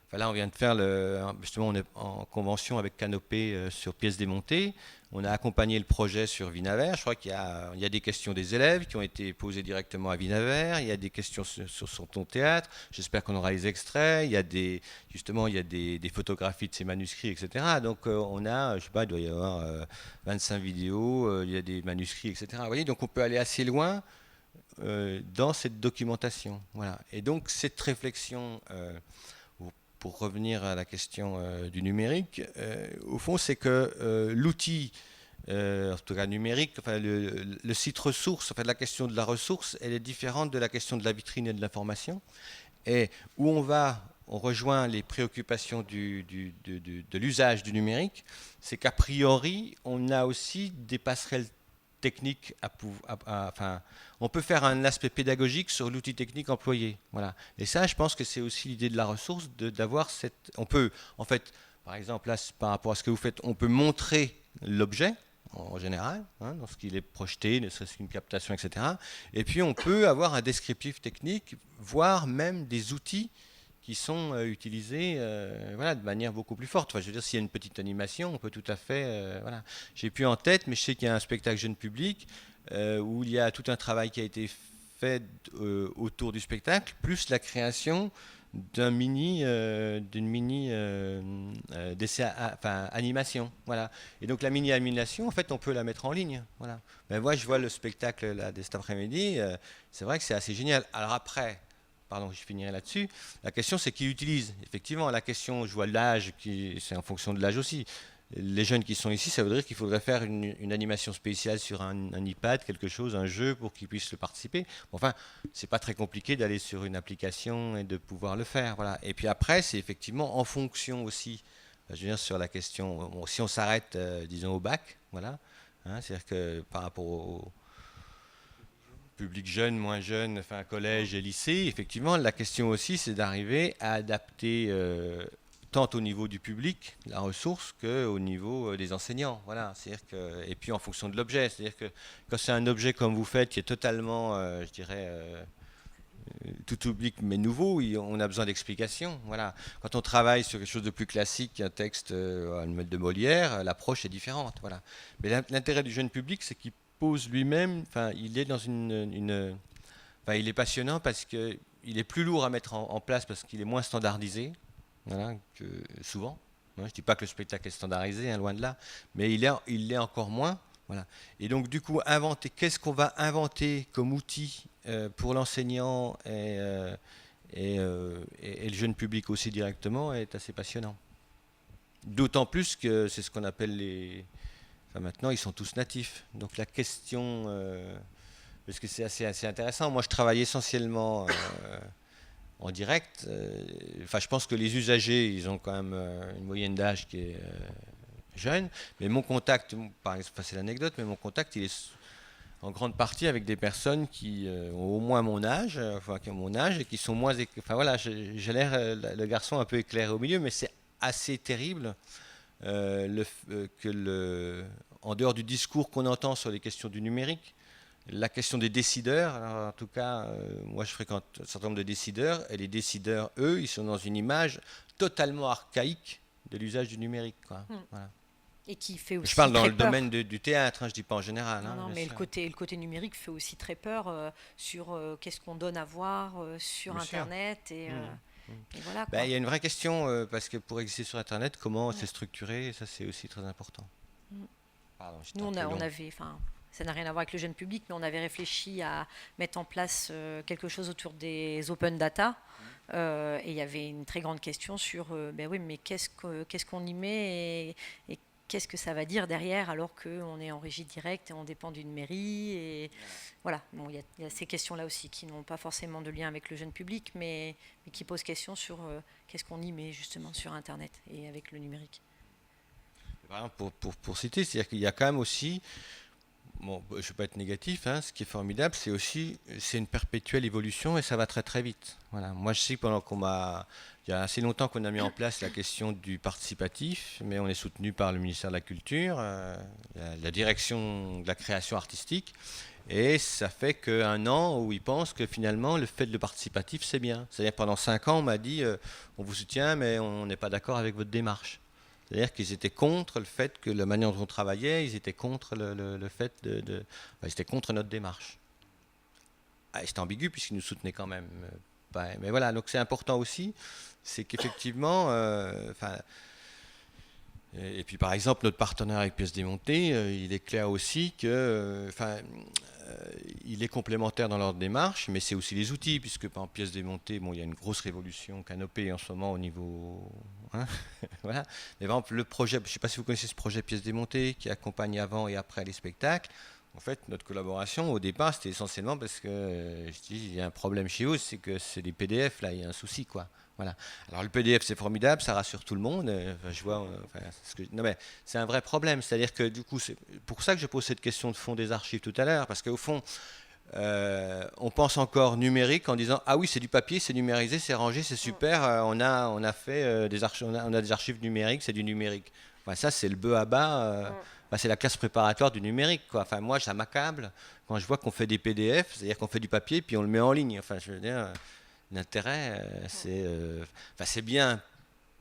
Enfin, là, on vient de faire, justement, on est en convention avec Canopé sur pièces démontées. On a accompagné le projet sur Vinaver. Je crois qu'il y a des questions des élèves qui ont été posées directement à Vinaver. Il y a des questions sur ton théâtre. J'espère qu'on aura les extraits. Il y a des photographies de ces manuscrits, etc. Donc on a, je sais pas, il doit y avoir 25 vidéos. Il y a des manuscrits, etc. Vous voyez, donc on peut aller assez loin dans cette documentation. Voilà. Et donc cette réflexion, pour revenir à la question du numérique, au fond, c'est que l'outil, en tout cas numérique, enfin, le site ressource, enfin, la question de la ressource, elle est différente de la question de la vitrine et de l'information. Et où on rejoint les préoccupations de l'usage du numérique, c'est qu'a priori, on a aussi des passerelles techniques enfin, on peut faire un aspect pédagogique sur l'outil technique employé. Voilà. Et ça, je pense que c'est aussi l'idée de la ressource, d'avoir cette... On peut, en fait, par exemple, là, par rapport à ce que vous faites, on peut montrer l'objet, en général, hein, dans ce qu'il est projeté, ne serait-ce qu'une captation, etc. Et puis, on peut avoir un descriptif technique, voire même des outils qui sont utilisés voilà, de manière beaucoup plus forte. Enfin, je veux dire, s'il y a une petite animation, on peut tout à fait... voilà. J'ai plus en tête, mais je sais qu'il y a un spectacle jeune public où il y a tout un travail qui a été fait autour du spectacle, plus la création d'une mini animation. Voilà. Et donc la mini animation, en fait, on peut la mettre en ligne. Voilà. Ben, moi, je vois le spectacle là, de cet après-midi. C'est vrai que c'est assez génial. Alors après... Pardon, je finirai là-dessus. La question, c'est qui l'utilise. Effectivement, la question, je vois l'âge, c'est en fonction de l'âge aussi. Les jeunes qui sont ici, ça voudrait dire qu'il faudrait faire une animation spéciale sur un iPad, quelque chose, un jeu pour qu'ils puissent le participer. Enfin, c'est pas très compliqué d'aller sur une application et de pouvoir le faire. Voilà. Et puis après, c'est effectivement en fonction aussi, je veux dire, sur la question, bon, si on s'arrête, disons, au bac, voilà, hein, c'est-à-dire que par rapport au public jeune, moins jeune, enfin collège et lycée, effectivement, la question aussi, c'est d'arriver à adapter tant au niveau du public, la ressource, qu'au niveau des enseignants. Voilà. C'est-à-dire que, et puis en fonction de l'objet. C'est-à-dire que quand c'est un objet comme vous faites, qui est totalement, je dirais, tout public mais nouveau, on a besoin d'explications. Voilà. Quand on travaille sur quelque chose de plus classique, un texte de Molière, l'approche est différente. Voilà. Mais l'intérêt du jeune public, c'est qu'il pose lui-même, enfin, il est dans enfin, il est passionnant parce que il est plus lourd à mettre en place parce qu'il est moins standardisé, voilà, que souvent. Je ne dis pas que le spectacle est standardisé, hein, loin de là, mais il l'est encore moins. Voilà. Et donc, du coup, qu'est-ce qu'on va inventer comme outil pour l'enseignant et le jeune public aussi directement est assez passionnant. D'autant plus que c'est ce qu'on appelle Enfin, maintenant, ils sont tous natifs. Donc la question, parce que c'est assez intéressant. Moi, je travaille essentiellement en direct. Enfin, je pense que les usagers, ils ont quand même une moyenne d'âge qui est jeune. Mais mon contact, c'est l'anecdote, mais mon contact, il est en grande partie avec des personnes qui ont au moins mon âge, enfin qui ont mon âge et qui sont moins... Enfin voilà, j'ai l'air le garçon un peu éclairé au milieu, mais c'est assez terrible. En dehors du discours qu'on entend sur les questions du numérique, la question des décideurs, alors en tout cas, moi je fréquente un certain nombre de décideurs, et les décideurs, eux, ils sont dans une image totalement archaïque de l'usage du numérique. Quoi. Voilà. Et qui fait aussi je parle dans très le peur. domaine du théâtre, hein, je ne dis pas en général. Non, mais le côté numérique fait aussi très peur sur qu'est-ce qu'on donne à voir sur Bien Internet. Et voilà, quoi. Il y a une vraie question, parce que pour exister sur Internet, comment c'est structuré, ça c'est aussi très important. Pardon, nous, on avait, ça n'a rien à voir avec le jeune public, mais on avait réfléchi à mettre en place quelque chose autour des open data. Et il y avait une très grande question sur, oui, mais qu'est-ce qu'on y met et qu'est-ce que ça va dire derrière alors qu'on est en régie directe et on dépend d'une mairie. Et voilà, bon, il y a ces questions-là aussi qui n'ont pas forcément de lien avec le jeune public, mais qui posent question sur qu'est-ce qu'on y met justement sur Internet et avec le numérique. Pour citer, c'est-à-dire qu'il y a quand même aussi, bon, je ne vais pas être négatif, hein, ce qui est formidable, c'est une perpétuelle évolution et ça va très très vite. Voilà. Moi je sais que il y a assez longtemps qu'on a mis en place la question du participatif, mais on est soutenu par le ministère de la Culture, la direction de la création artistique, Et ça fait qu'un an où ils pensent que finalement le fait de le participatif c'est bien. C'est-à-dire pendant 5 ans on m'a dit on vous soutient mais on n'est pas d'accord avec votre démarche. C'est-à-dire qu'ils étaient contre le fait que la manière dont on travaillait, ils étaient contre le fait ils étaient contre notre démarche. C'était ambigu puisqu'ils nous soutenaient quand même. Mais voilà, donc c'est important aussi, c'est qu'effectivement, et puis par exemple notre partenaire avec Pièces Démontées, il est clair aussi que, il est complémentaire dans leur démarche, mais c'est aussi les outils, puisque par Pièces Démontées, bon, il y a une grosse révolution Canopée en ce moment au niveau, hein, voilà. Mais par exemple le projet, je ne sais pas si vous connaissez ce projet Pièces Démontées qui accompagne avant et après les spectacles. En fait, notre collaboration, au départ, c'était essentiellement parce que, je dis, il y a un problème chez vous, c'est que c'est des PDF, là, il y a un souci, quoi. Voilà. Alors, le PDF, c'est formidable, ça rassure tout le monde. Je vois, non, mais c'est un vrai problème. C'est-à-dire que, du coup, c'est pour ça que je pose cette question de fond des archives tout à l'heure, parce qu'au fond, on pense encore numérique en disant ah oui, c'est du papier, c'est numérisé, c'est rangé, c'est super, on a fait des archives, on a des archives numériques, c'est du numérique. Enfin, ça, c'est le bœuf à bas. C'est la classe préparatoire du numérique, quoi. Enfin, moi, ça m'accable quand je vois qu'on fait des PDF, c'est-à-dire qu'on fait du papier puis on le met en ligne. Enfin, je veux dire, l'intérêt, c'est bien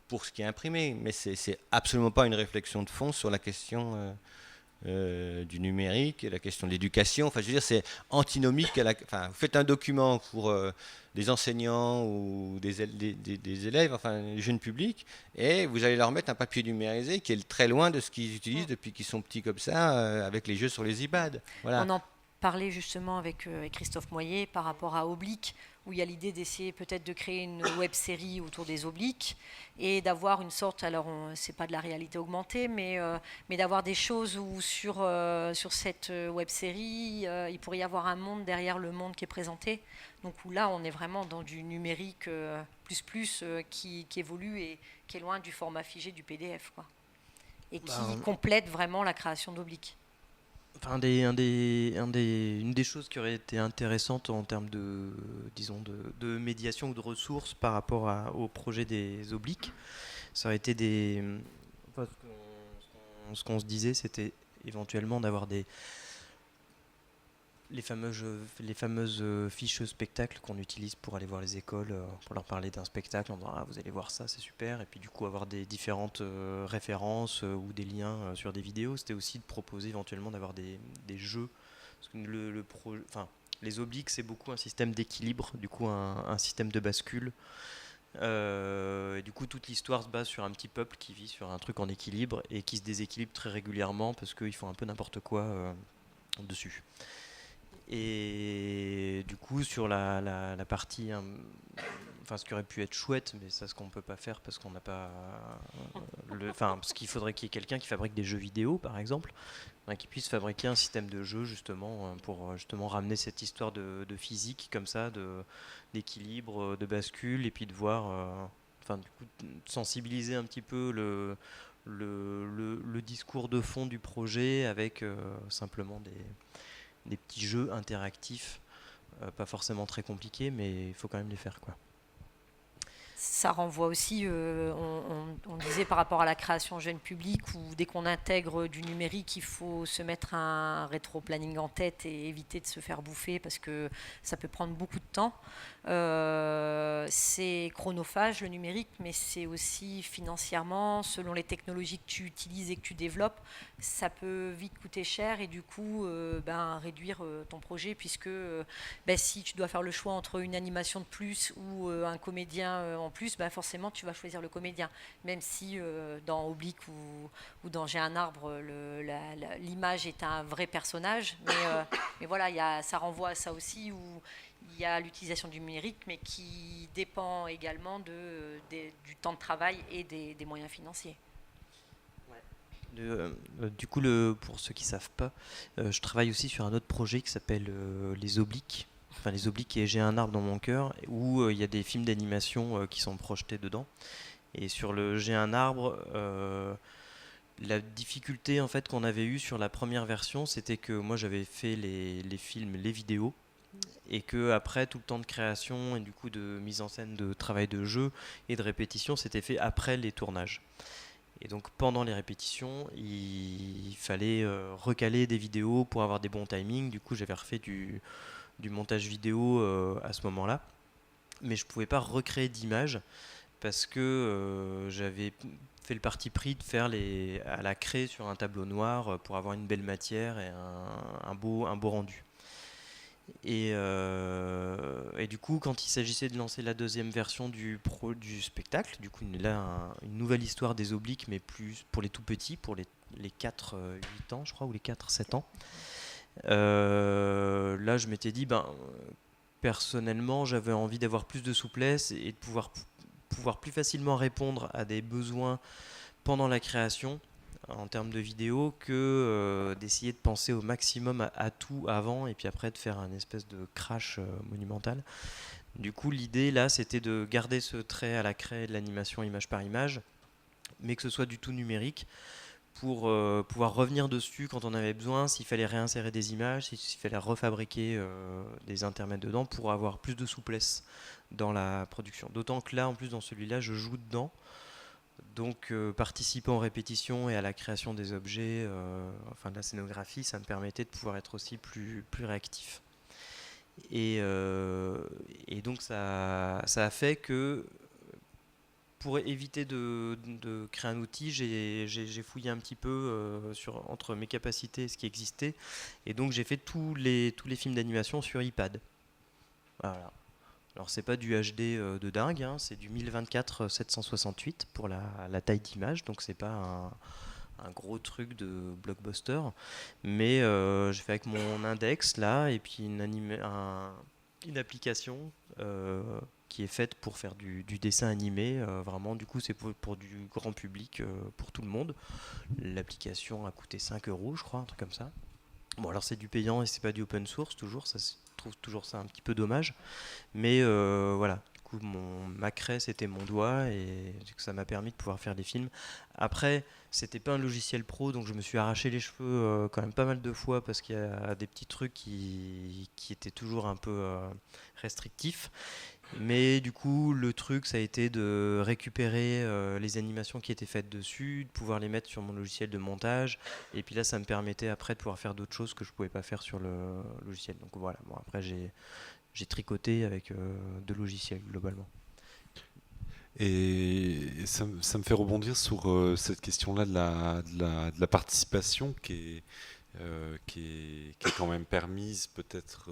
pour ce qui est imprimé, mais c'est absolument pas une réflexion de fond sur la question du numérique et la question de l'éducation. Enfin, je veux dire, c'est antinomique. Vous faites un document pour des enseignants ou des élèves, enfin, les jeunes publics, et vous allez leur mettre un papier numérisé qui est très loin de ce qu'ils utilisent depuis qu'ils sont petits comme ça, avec les jeux sur les iPads. Voilà. On en parlait justement avec Christophe Moyer par rapport à Oblique, où il y a l'idée d'essayer peut-être de créer une web-série autour des obliques et d'avoir une sorte, alors c'est pas de la réalité augmentée, mais d'avoir des choses où sur cette web-série, il pourrait y avoir un monde derrière le monde qui est présenté. Donc où là, on est vraiment dans du numérique qui évolue et qui est loin du format figé du PDF, quoi. Et qui complète vraiment la création d'obliques. Enfin, une des choses qui aurait été intéressante en termes de médiation ou de ressources par rapport au projet des obliques, ça aurait été ce qu'on se disait, c'était éventuellement d'avoir les fameuses fiches spectacles qu'on utilise pour aller voir les écoles, pour leur parler d'un spectacle en disant ah, vous allez voir ça, c'est super, et puis du coup avoir des différentes références ou des liens sur des vidéos. C'était aussi de proposer éventuellement d'avoir des jeux, parce que les obliques, c'est beaucoup un système d'équilibre, du coup un système de bascule. Et du coup toute l'histoire se base sur un petit peuple qui vit sur un truc en équilibre et qui se déséquilibre très régulièrement parce qu'ils font un peu n'importe quoi dessus. Et du coup sur la partie, ce qui aurait pu être chouette, mais ça, ce qu'on peut pas faire parce qu'on n'a pas parce qu'il faudrait qu'il y ait quelqu'un qui fabrique des jeux vidéo par exemple, qui puisse fabriquer un système de jeu justement pour justement ramener cette histoire de physique comme ça, d'équilibre, de bascule, et puis de voir du coup sensibiliser un petit peu le discours de fond du projet avec simplement des petits jeux interactifs, pas forcément très compliqués, mais il faut quand même les faire, quoi. Ça renvoie aussi, on disait par rapport à la création jeune public, où dès qu'on intègre du numérique, il faut se mettre un rétro-planning en tête et éviter de se faire bouffer parce que ça peut prendre beaucoup de temps. C'est chronophage le numérique, mais c'est aussi financièrement, selon les technologies que tu utilises et que tu développes, ça peut vite coûter cher et du coup réduire ton projet, puisque si tu dois faire le choix entre une animation de plus ou un comédien en plus, forcément tu vas choisir le comédien, même si dans Oblique ou dans J'ai un arbre, l'image est un vrai personnage, mais voilà, ça renvoie à ça aussi, où il y a l'utilisation du numérique, mais qui dépend également du temps de travail et des moyens financiers. Du coup, pour ceux qui ne savent pas, je travaille aussi sur un autre projet qui s'appelle Les Obliques. Enfin, Les Obliques et J'ai un arbre dans mon cœur, où il y a des films d'animation qui sont projetés dedans. Et sur le J'ai un arbre, la difficulté en fait qu'on avait eue sur la première version, c'était que moi j'avais fait les films, les vidéos, et que après tout le temps de création et du coup de mise en scène, de travail de jeu et de répétition, c'était fait après les tournages. Et donc pendant les répétitions, il fallait recaler des vidéos pour avoir des bons timings. Du coup, j'avais refait du montage vidéo à ce moment-là. Mais je ne pouvais pas recréer d'images parce que j'avais fait le parti pris de faire à la craie sur un tableau noir pour avoir une belle matière et un beau rendu. Et du coup, quand il s'agissait de lancer la deuxième version du spectacle, du coup là une nouvelle histoire des obliques, mais plus pour les tout petits, pour les 4-8 ans, je crois, ou les 4-7 ans. Là, je m'étais dit, personnellement, j'avais envie d'avoir plus de souplesse et de pouvoir plus facilement répondre à des besoins pendant la création en termes de vidéo que d'essayer de penser au maximum à tout avant et puis après de faire un espèce de crash monumental. Du coup, l'idée là, c'était de garder ce trait à la craie de l'animation image par image, mais que ce soit du tout numérique pour pouvoir revenir dessus quand on avait besoin, s'il fallait réinsérer des images, s'il fallait refabriquer des intermèdes dedans pour avoir plus de souplesse dans la production. D'autant que là, en plus, dans celui-là, je joue dedans. Donc participant aux répétitions et à la création des objets, enfin de la scénographie, ça me permettait de pouvoir être aussi plus réactif. Et donc ça a fait que pour éviter de créer un outil, j'ai fouillé un petit peu entre mes capacités et ce qui existait. Et donc j'ai fait tous les films d'animation sur iPad. Voilà. Alors c'est pas du HD de dingue, hein, c'est du 1024-768 pour la taille d'image, donc c'est pas un gros truc de blockbuster. Mais j'ai fait avec mon index là, et puis une application qui est faite pour faire du dessin animé. Vraiment, du coup, c'est pour du grand public, pour tout le monde. L'application a coûté 5 €, je crois, un truc comme ça. Bon, alors c'est du payant et c'est pas du open source, toujours. Ça se trouve toujours ça un petit peu dommage. Mais voilà, du coup, ma craie, c'était mon doigt et ça m'a permis de pouvoir faire des films. Après, c'était pas un logiciel pro, donc je me suis arraché les cheveux quand même pas mal de fois parce qu'il y a des petits trucs qui étaient toujours un peu restrictifs. Mais du coup, le truc, ça a été de récupérer les animations qui étaient faites dessus, de pouvoir les mettre sur mon logiciel de montage. Et puis là, ça me permettait après de pouvoir faire d'autres choses que je ne pouvais pas faire sur le logiciel. Donc voilà, bon, après, j'ai tricoté avec 2 logiciels globalement. Et ça me fait rebondir sur cette question-là de la participation qui est quand même permise peut-être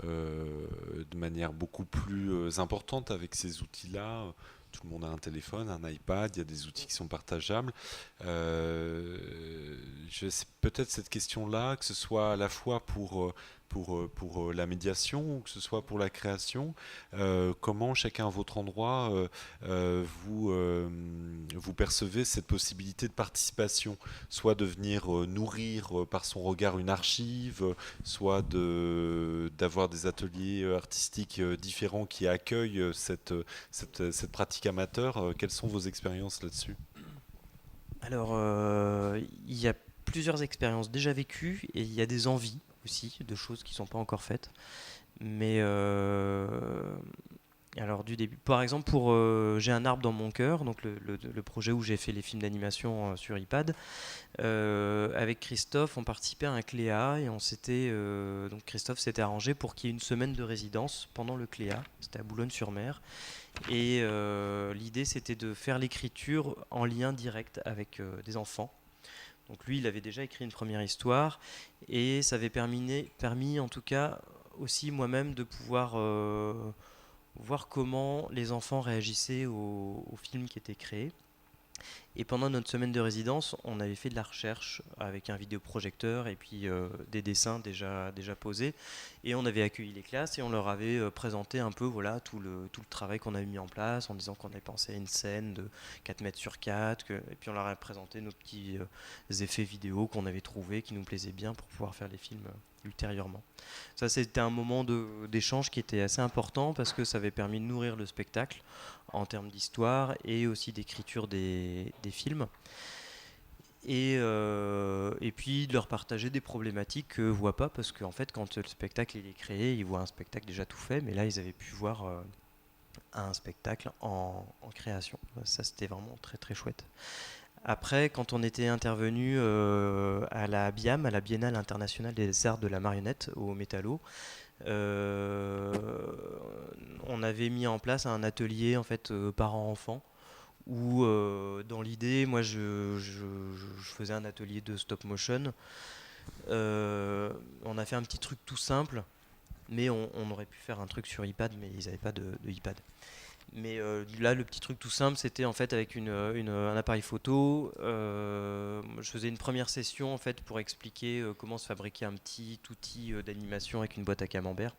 de manière beaucoup plus importante avec ces outils-là. Tout le monde a un téléphone, un iPad, il y a des outils qui sont partageables. Peut-être cette question-là, que ce soit à la fois pour la médiation ou que ce soit pour la création, comment chacun à votre endroit vous percevez cette possibilité de participation, soit de venir nourrir par son regard une archive, soit d'avoir des ateliers artistiques différents qui accueillent cette pratique amateur. Quelles sont vos expériences là-dessus ? Alors, il y a plusieurs expériences déjà vécues et il y a des envies aussi de choses qui ne sont pas encore faites. Mais alors du début, par exemple, J'ai un arbre dans mon cœur, donc le projet où j'ai fait les films d'animation sur iPad, avec Christophe, on participait à un Cléa et donc Christophe s'était arrangé pour qu'il y ait une semaine de résidence pendant le Cléa. C'était à Boulogne-sur-Mer. Et l'idée, c'était de faire l'écriture en lien direct avec des enfants. Donc lui, il avait déjà écrit une première histoire et ça avait permis en tout cas aussi moi-même de pouvoir voir comment les enfants réagissaient au film qui était créé. Et pendant notre semaine de résidence, on avait fait de la recherche avec un vidéoprojecteur et puis des dessins déjà posés. Et on avait accueilli les classes et on leur avait présenté un peu voilà, tout le travail qu'on avait mis en place en disant qu'on avait pensé à une scène de 4 mètres sur 4. Et puis on leur a présenté nos petits effets vidéo qu'on avait trouvés, qui nous plaisaient bien pour pouvoir faire les films ultérieurement. Ça, c'était un moment d'échange qui était assez important parce que ça avait permis de nourrir le spectacle en termes d'histoire et aussi d'écriture des films. Et puis de leur partager des problématiques qu'eux ne voient pas parce qu'en fait, quand le spectacle il est créé, ils voient un spectacle déjà tout fait, mais là, ils avaient pu voir un spectacle en création. Ça, c'était vraiment très très chouette. Après, quand on était intervenu à la BIAM, à la Biennale internationale des arts de la marionnette, au Métallo, on avait mis en place un atelier en fait parents-enfants où dans l'idée, moi je faisais un atelier de stop motion. On a fait un petit truc tout simple, mais on aurait pu faire un truc sur iPad, mais ils n'avaient pas de iPad. Mais là, le petit truc tout simple, c'était en fait avec un appareil photo. Je faisais une première session en fait pour expliquer comment se fabriquer un petit outil d'animation avec une boîte à camembert.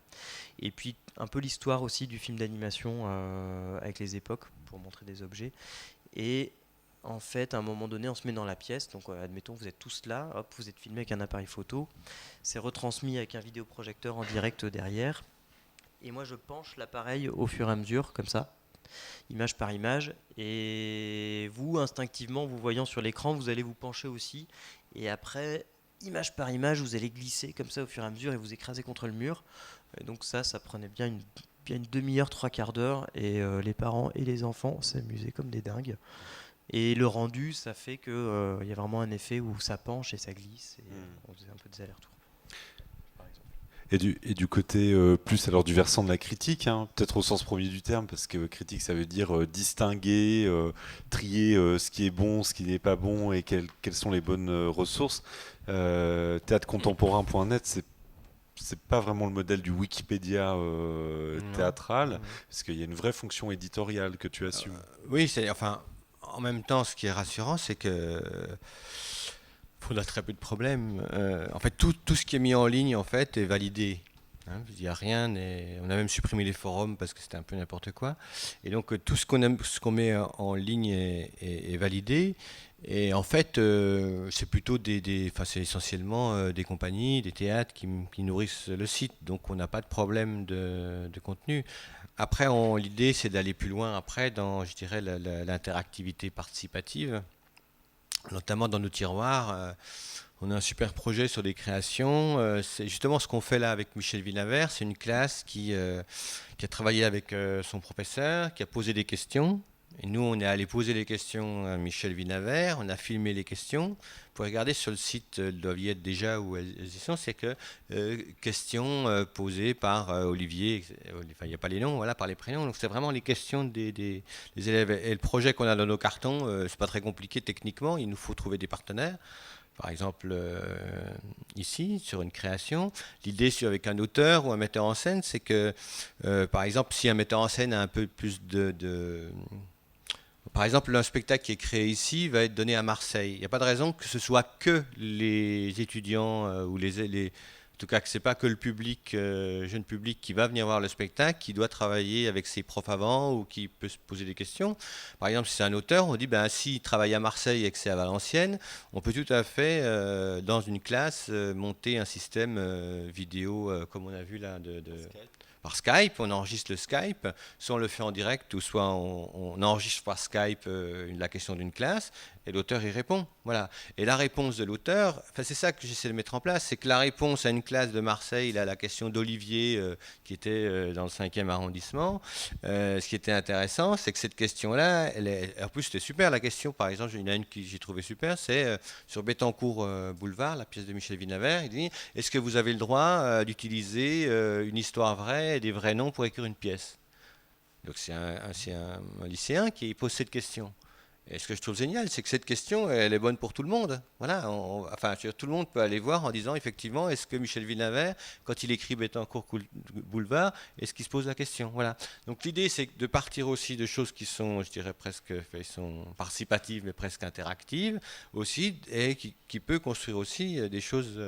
Et puis un peu l'histoire aussi du film d'animation avec les époques pour montrer des objets. Et en fait, à un moment donné, on se met dans la pièce. Donc, admettons, vous êtes tous là. Hop, vous êtes filmé avec un appareil photo. C'est retransmis avec un vidéoprojecteur en direct derrière. Et moi, je penche l'appareil au fur et à mesure, comme ça, image par image. Et vous, instinctivement, vous voyant sur l'écran, vous allez vous pencher aussi. Et après, image par image, vous allez glisser comme ça au fur et à mesure et vous écraser contre le mur. Et donc ça prenait bien une demi-heure, 3/4 d'heure. Et les parents et les enfants s'amusaient comme des dingues. Et le rendu, ça fait qu'il y a vraiment un effet où ça penche et ça glisse. Et on faisait un peu des allers-retours. Et du côté plus alors du versant de la critique, hein, peut-être au sens premier du terme, parce que critique ça veut dire distinguer, trier ce qui est bon, ce qui n'est pas bon et quelles sont les bonnes ressources. Théâtrecontemporain.net, c'est pas vraiment le modèle du Wikipédia théâtral, parce qu'il y a une vraie fonction éditoriale que tu assumes. Oui, en même temps, ce qui est rassurant, c'est que on a très peu de problèmes. En fait, tout ce qui est mis en ligne en fait est validé. Il n'y a rien. On a même supprimé les forums parce que c'était un peu n'importe quoi. Et donc tout ce qu'on met en ligne est validé. Et en fait, c'est plutôt c'est essentiellement des compagnies, des théâtres qui nourrissent le site. Donc on n'a pas de problème de contenu. Après, l'idée c'est d'aller plus loin après dans, je dirais, l'interactivité participative. Notamment dans nos tiroirs, on a un super projet sur des créations. C'est justement ce qu'on fait là avec Michel Villavert. C'est une classe qui a travaillé avec son professeur, qui a posé des questions. Et nous, on est allé poser les questions à Michel Villavert. On a filmé les questions. Vous pouvez regarder sur le site, elles doivent y être déjà où elles y sont. C'est que questions posées par Olivier. Enfin, il n'y a pas les noms, voilà, par les prénoms. Donc c'est vraiment les questions des élèves. Et le projet qu'on a dans nos cartons, c'est pas très compliqué techniquement. Il nous faut trouver des partenaires. Par exemple, ici, sur une création, l'idée avec un auteur ou un metteur en scène, c'est que, par exemple, si un metteur en scène a un peu plus par exemple, un spectacle qui est créé ici va être donné à Marseille. Il n'y a pas de raison que ce soit que les étudiants ou en tout cas que ce n'est pas que le public, jeune public qui va venir voir le spectacle, qui doit travailler avec ses profs avant ou qui peut se poser des questions. Par exemple, si c'est un auteur, on dit s'il travaille à Marseille et que c'est à Valenciennes, on peut tout à fait, dans une classe, monter un système vidéo, comme on a vu là, par Skype, on enregistre le Skype, soit on le fait en direct, ou soit on enregistre par Skype la question d'une classe, et l'auteur y répond. Voilà. Et la réponse de l'auteur, c'est ça que j'essaie de mettre en place, c'est que la réponse à une classe de Marseille, là, la question d'Olivier, qui était dans le 5e arrondissement, ce qui était intéressant, c'est que cette question-là, en plus c'était super la question, par exemple, il y en a une que j'ai trouvé super, c'est sur Bettencourt Boulevard, la pièce de Michel Villavert, il dit, est-ce que vous avez le droit d'utiliser une histoire vraie et des vrais noms pour écrire une pièce? Donc c'est un lycéen qui pose cette question. Et ce que je trouve génial, c'est que cette question, elle est bonne pour tout le monde. Voilà, tout le monde peut aller voir en disant, effectivement, est-ce que Michel Villavert, quand il écrit Bettencourt Boulevard, est-ce qu'il se pose la question? Voilà. Donc l'idée, c'est de partir aussi de choses qui sont, je dirais presque, sont participatives, mais presque interactives aussi, et qui peut construire aussi des choses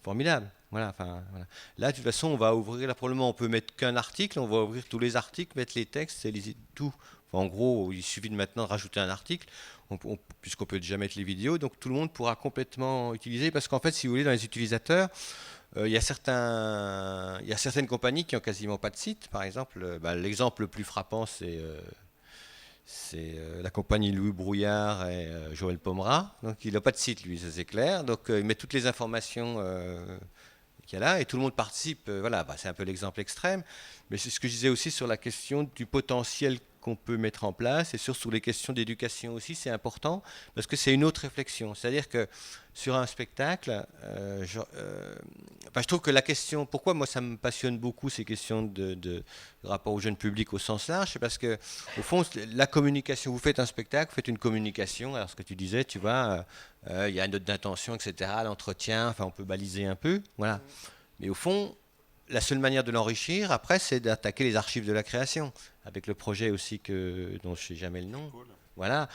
formidables. Voilà, Là, de toute façon, on va ouvrir, là, probablement, on peut mettre qu'un article, on va ouvrir tous les articles, mettre les textes, et tout. En gros, il suffit de maintenant rajouter un article, puisqu'on peut déjà mettre les vidéos, donc tout le monde pourra complètement utiliser, parce qu'en fait, si vous voulez, dans les utilisateurs, il y a certaines compagnies qui n'ont quasiment pas de site. Par exemple, l'exemple le plus frappant, c'est la compagnie Louis Brouillard et Joël Pomera. Donc, il n'a pas de site, lui, ça c'est clair. Donc, il met toutes les informations qu'il y a là, et tout le monde participe. C'est un peu l'exemple extrême. Mais c'est ce que je disais aussi sur la question du potentiel qu'on peut mettre en place, et sur les questions d'éducation aussi, c'est important, parce que c'est une autre réflexion. C'est-à-dire que sur un spectacle, je trouve que la question, pourquoi moi ça me passionne beaucoup ces questions de rapport au jeune public au sens large, c'est parce que au fond, la communication, vous faites un spectacle, vous faites une communication, alors ce que tu disais, tu vois, il y a une note d'intention, etc., l'entretien, enfin on peut baliser un peu, voilà. Mais au fond, la seule manière de l'enrichir, après, c'est d'attaquer les archives de la création, avec le projet aussi dont je ne sais jamais le nom. Voilà,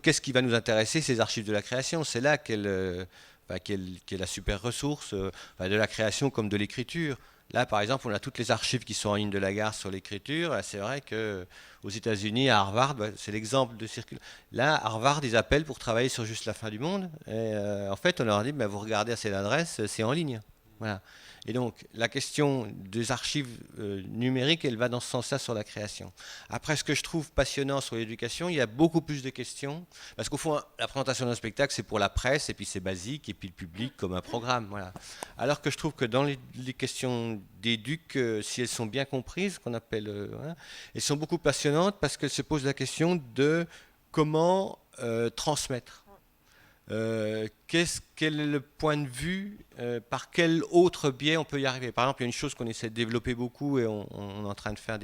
qu'est-ce qui va nous intéresser, ces archives de la création? C'est là qu'est la super ressource de la création comme de l'écriture. Là, par exemple, on a toutes les archives qui sont en ligne de la gare sur l'écriture. C'est vrai qu'aux États-Unis, à Harvard, c'est l'exemple de circuit. Là, à Harvard, ils appellent pour travailler sur Juste la fin du monde. Et en fait, on leur dit, vous regardez à cette adresse, c'est en ligne. Voilà. Et donc, la question des archives numériques, elle va dans ce sens-là sur la création. Après, ce que je trouve passionnant sur l'éducation, il y a beaucoup plus de questions, parce qu'au fond, la présentation d'un spectacle, c'est pour la presse, et puis c'est basique, et puis le public comme un programme. Voilà. Alors que je trouve que dans les questions d'éduc, si elles sont bien comprises, qu'on appelle, elles sont beaucoup passionnantes, parce qu'elles se posent la question de comment transmettre. Quel est le point de vue, par quel autre biais on peut y arriver? Par exemple, il y a une chose qu'on essaie de développer beaucoup et on est en train de faire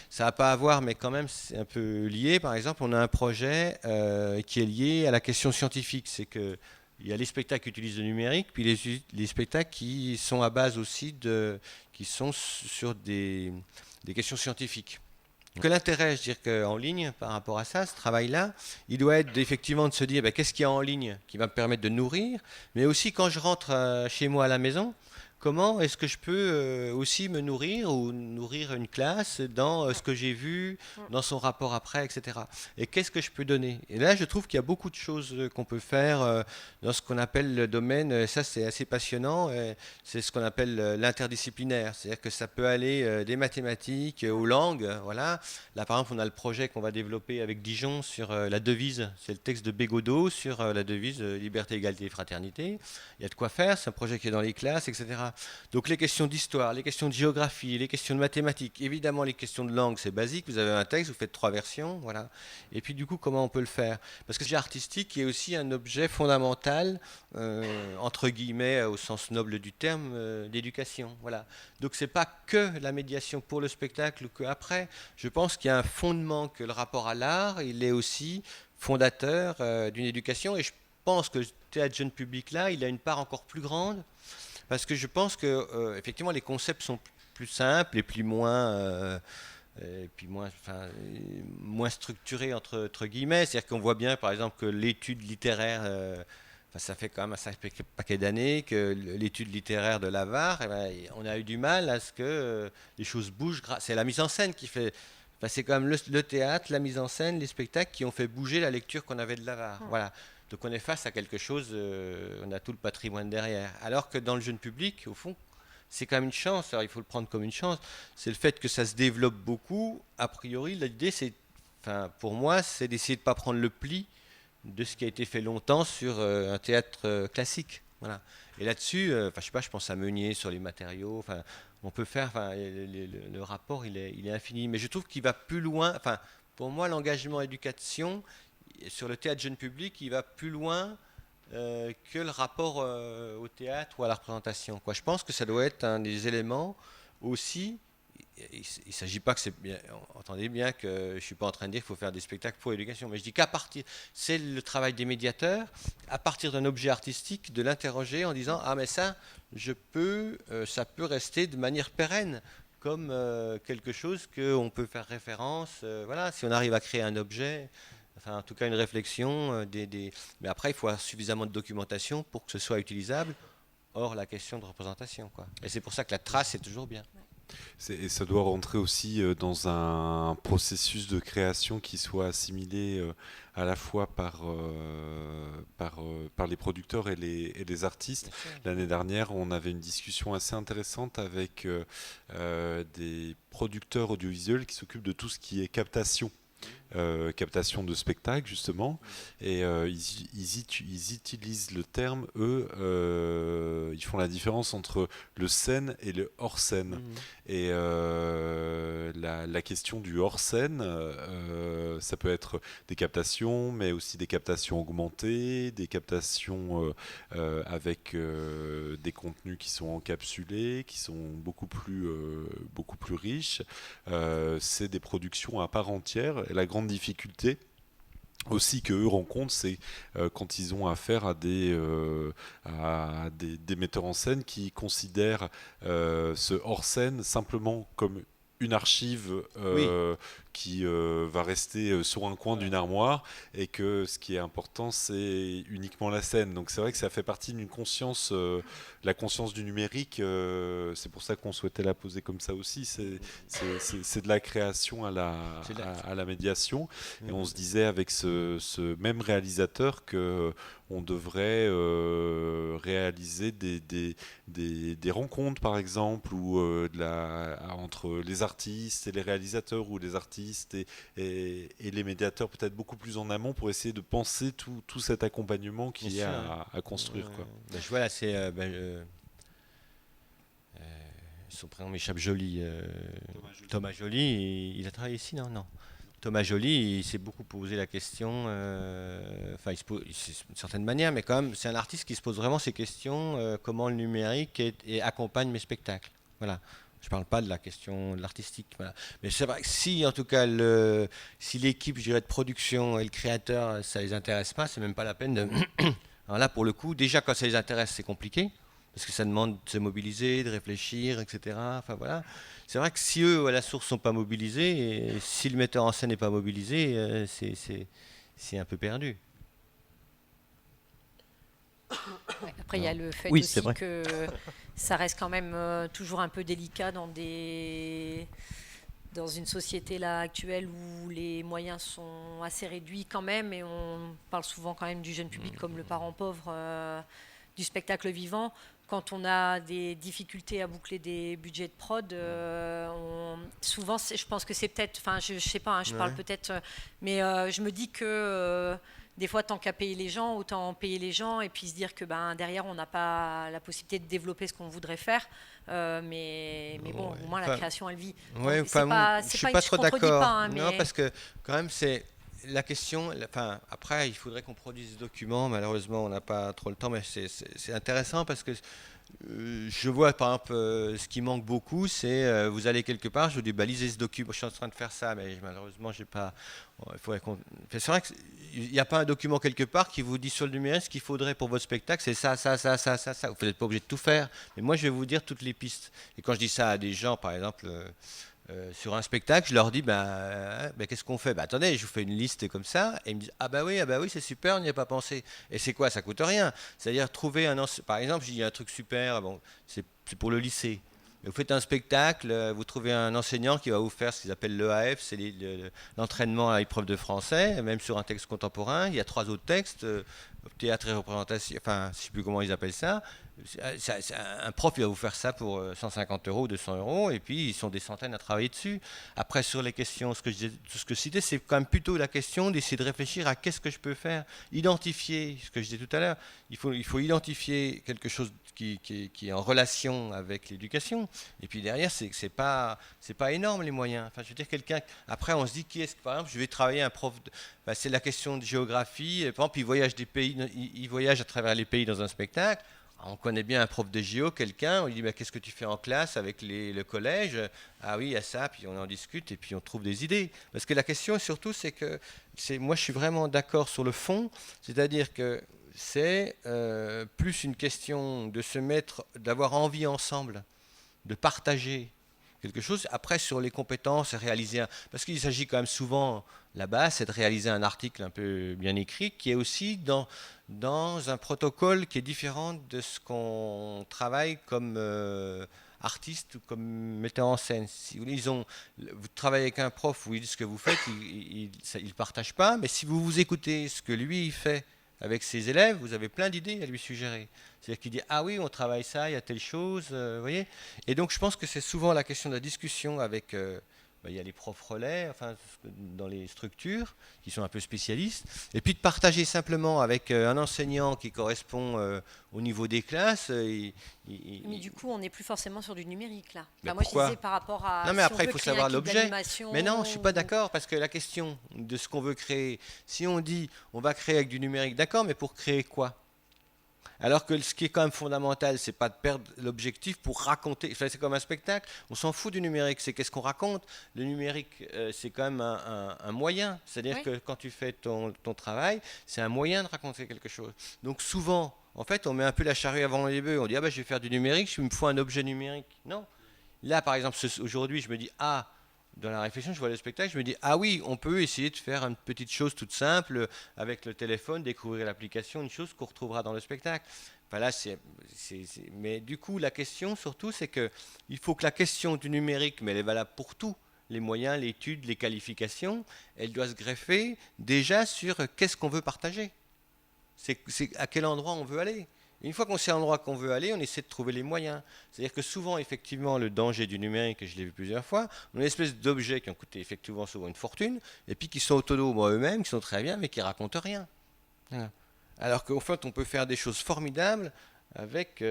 ça n'a pas à voir, mais quand même c'est un peu lié. Par exemple, on a un projet qui est lié à la question scientifique. C'est qu'il y a les spectacles qui utilisent le numérique, puis les spectacles qui sont à base aussi qui sont sur des questions scientifiques. Que l'intérêt, je veux dire qu'en ligne, par rapport à ça, ce travail-là, il doit être effectivement de se dire qu'est-ce qu'il y a en ligne qui va me permettre de nourrir, mais aussi quand je rentre chez moi à la maison, comment est-ce que je peux aussi me nourrir ou nourrir une classe dans ce que j'ai vu, dans son rapport après, etc. Et qu'est-ce que je peux donner? Et là, je trouve qu'il y a beaucoup de choses qu'on peut faire dans ce qu'on appelle le domaine, ça c'est assez passionnant, c'est ce qu'on appelle l'interdisciplinaire. C'est-à-dire que ça peut aller des mathématiques aux langues. Voilà. Là, par exemple, on a le projet qu'on va développer avec Dijon sur la devise. C'est le texte de Bégodeau sur la devise liberté, égalité et fraternité. Il y a de quoi faire, c'est un projet qui est dans les classes, etc. Donc les questions d'histoire, les questions de géographie, les questions de mathématiques, évidemment les questions de langue, c'est basique, vous avez un texte, vous faites 3 versions, voilà. Et puis du coup, comment on peut le faire? Parce que l'objet artistique est aussi un objet fondamental, entre guillemets, au sens noble du terme, d'éducation, voilà. Donc c'est pas que la médiation pour le spectacle ou que après. Je pense qu'il y a un fondement, que le rapport à l'art, il est aussi fondateur d'une éducation, et je pense que le théâtre jeune public là, il a une part encore plus grande. Parce que je pense que effectivement les concepts sont plus simples et puis moins structurés entre guillemets. C'est-à-dire qu'on voit bien par exemple que l'étude littéraire, ça fait quand même un sacré paquet d'années que l'étude littéraire de l'Avare, on a eu du mal à ce que les choses bougent. C'est la mise en scène qui fait. C'est quand même le théâtre, la mise en scène, les spectacles qui ont fait bouger la lecture qu'on avait de l'Avare. Voilà. Donc on est face à quelque chose, on a tout le patrimoine derrière. Alors que dans le jeune public, au fond, c'est quand même une chance. Alors il faut le prendre comme une chance. C'est le fait que ça se développe beaucoup. A priori, l'idée, pour moi, c'est d'essayer de ne pas prendre le pli de ce qui a été fait longtemps sur un théâtre classique. Voilà. Et là-dessus, je sais pas, je pense à Meunier sur les matériaux. On peut faire. Le rapport, il est infini. Mais je trouve qu'il va plus loin. Pour moi, l'engagement éducation sur le théâtre jeune public, il va plus loin que le rapport au théâtre ou à la représentation, quoi. Je pense que ça doit être un des éléments aussi. Il ne s'agit pas que c'est bien, entendez bien que je ne suis pas en train de dire qu'il faut faire des spectacles pour l'éducation, mais je dis qu'à partir, c'est le travail des médiateurs, à partir d'un objet artistique, de l'interroger en disant mais ça, ça peut rester de manière pérenne, comme quelque chose qu'on peut faire référence. Voilà, si on arrive à créer un objet. En tout cas, une réflexion. Mais après, il faut avoir suffisamment de documentation pour que ce soit utilisable, hors la question de représentation, quoi. Et c'est pour ça que la trace est toujours bien. Et ça doit rentrer aussi dans un processus de création qui soit assimilé à la fois par les producteurs et les artistes. L'année dernière, on avait une discussion assez intéressante avec des producteurs audiovisuels qui s'occupent de tout ce qui est captation captation de spectacle justement, et ils utilisent le terme, eux, ils font la différence entre le scène et le hors-scène. Et la question du hors-scène, ça peut être des captations, mais aussi des captations augmentées, des captations avec des contenus qui sont encapsulés, qui sont beaucoup plus riches. C'est des productions à part entière. Et la grande difficulté aussi qu'eux rencontrent, c'est quand ils ont affaire à des metteurs en scène qui considèrent ce hors-scène simplement comme une archive qui va rester sur un coin d'une armoire, et que ce qui est important, c'est uniquement la scène. Donc c'est vrai que ça fait partie d'une conscience, la conscience du numérique, c'est pour ça qu'on souhaitait la poser comme ça aussi, c'est de la création à la médiation. Et on se disait avec ce même réalisateur que on devrait réaliser des rencontres, par exemple, ou entre les artistes et les réalisateurs, ou les artistes et les médiateurs, peut-être beaucoup plus en amont, pour essayer de penser tout cet accompagnement qu'il y a à construire. Quoi. Je vois là, c'est... son prénom m'échappe, Joly. Thomas Joly, il a travaillé ici, non. Thomas Joly, il s'est beaucoup posé la question, il se pose d'une certaine manière, mais quand même, c'est un artiste qui se pose vraiment ces questions, comment le numérique accompagne mes spectacles. Voilà. Je ne parle pas de la question de l'artistique. Voilà. Mais c'est vrai que si, en tout cas, si l'équipe, je dirais, de production et le créateur, ça ne les intéresse pas, c'est même pas la peine de... Alors là, pour le coup, déjà, quand ça les intéresse, c'est compliqué, parce que ça demande de se mobiliser, de réfléchir, etc. Enfin, voilà. C'est vrai que si eux, à la source, ne sont pas mobilisés, et si le metteur en scène n'est pas mobilisé, c'est un peu perdu. Après, il y a le fait aussi que ça reste quand même toujours un peu délicat dans une société là actuelle où les moyens sont assez réduits quand même, et on parle souvent quand même du jeune public comme le parent pauvre du spectacle vivant. Quand on a des difficultés à boucler des budgets de prod, souvent, je pense que c'est peut-être, enfin, je sais pas, je parle peut-être, mais je me dis que des fois, tant qu'à payer les gens, autant payer les gens et puis se dire que derrière, on n'a pas la possibilité de développer ce qu'on voudrait faire. Mais bon, au moins la création, elle vit. Ouais, je suis pas trop d'accord. Non, parce que quand même, c'est la question. Après, il faudrait qu'on produise des documents. Malheureusement, on n'a pas trop le temps, mais c'est intéressant parce que je vois, par exemple, ce qui manque beaucoup, c'est vous allez quelque part, je vous dis, lisez ce document. Je suis en train de faire ça, mais malheureusement, j'ai pas. C'est vrai qu'il n'y a pas un document quelque part qui vous dit sur le numérique ce qu'il faudrait pour votre spectacle, c'est ça. Vous n'êtes pas obligé de tout faire, mais moi, je vais vous dire toutes les pistes. Et quand je dis ça à des gens, par exemple, sur un spectacle, je leur dis, qu'est-ce qu'on fait ? Attendez, je vous fais une liste comme ça, et ils me disent, ah bah oui, c'est super, on n'y a pas pensé. Et c'est quoi ? Ça coûte rien. C'est-à-dire trouver par exemple, il y a un truc super, c'est pour le lycée. Vous faites un spectacle, vous trouvez un enseignant qui va vous faire ce qu'ils appellent l'EAF, c'est l'entraînement à l'épreuve de français, même sur un texte contemporain. Il y a 3 autres textes, théâtre et représentation, enfin, je ne sais plus comment ils appellent ça. Un prof, il va vous faire ça pour 150 € ou 200 €, et puis ils sont des centaines à travailler dessus. Après, sur les questions, ce que je citais, c'est quand même plutôt la question d'essayer de réfléchir à qu'est-ce que je peux faire, identifier, ce que je disais tout à l'heure, il faut identifier quelque chose qui est en relation avec l'éducation, et puis derrière, c'est pas énorme les moyens. Enfin, je veux dire, après on se dit, qui est-ce que, par exemple, je vais travailler un prof, c'est la question de géographie, et, par exemple, il voyage à travers les pays dans un spectacle. On connaît bien un prof de géo, quelqu'un, on lui dit qu'est-ce que tu fais en classe avec le collège ? Ah oui, il y a ça, puis on en discute et puis on trouve des idées. Parce que la question surtout, c'est que moi je suis vraiment d'accord sur le fond, c'est-à-dire que c'est plus une question de d'avoir envie ensemble, de partager quelque chose. Après, sur les compétences, parce qu'il s'agit quand même souvent, là-bas, c'est de réaliser un article un peu bien écrit qui est aussi dans un protocole qui est différent de ce qu'on travaille comme artiste ou comme metteur en scène. Si vous travaillez avec un prof, vous lui dites ce que vous faites, il ne partage pas, mais si vous écoutez ce que lui il fait avec ses élèves, vous avez plein d'idées à lui suggérer. C'est-à-dire qu'il dit, ah oui, on travaille ça, il y a telle chose, vous voyez. Et donc je pense que c'est souvent la question de la discussion avec il y a les profs relais, enfin, dans les structures, qui sont un peu spécialistes, et puis de partager simplement avec un enseignant qui correspond au niveau des classes. Mais du coup, on n'est plus forcément sur du numérique, là. Mais moi, je pourquoi? disais par rapport à... Non, mais si après, on il peut faut créer savoir un kit l'objet. d'animation Mais non, je ne suis pas d'accord, parce que la question de ce qu'on veut créer, si on dit on va créer avec du numérique, d'accord, mais pour créer quoi? Alors que ce qui est quand même fondamental, c'est pas de perdre l'objectif pour raconter. Enfin, c'est comme un spectacle. On s'en fout du numérique. C'est qu'est-ce qu'on raconte. Le numérique, c'est quand même un moyen. C'est-à-dire que quand tu fais ton travail, c'est un moyen de raconter quelque chose. Donc souvent, en fait, on met un peu la charrue avant les bœufs. On dit, ah ben, je vais faire du numérique, il me faut un objet numérique. Non. Là, par exemple, aujourd'hui, je me dis, dans la réflexion, je vois le spectacle, je me dis, ah oui, on peut essayer de faire une petite chose toute simple avec le téléphone, découvrir l'application, une chose qu'on retrouvera dans le spectacle. Enfin, là, mais du coup, la question surtout, c'est qu'il faut que la question du numérique, mais elle est valable pour tout, les moyens, l'étude, les qualifications, elle doit se greffer déjà sur qu'est-ce qu'on veut partager. C'est à quel endroit on veut aller. Une fois qu'on sait l'endroit qu'on veut aller, on essaie de trouver les moyens. C'est-à-dire que souvent, effectivement, le danger du numérique, et je l'ai vu plusieurs fois, on a une espèce d'objets qui ont coûté effectivement souvent une fortune, et puis qui sont autonomes eux-mêmes, qui sont très bien, mais qui racontent rien. Voilà. Alors qu'au fait, on peut faire des choses formidables avec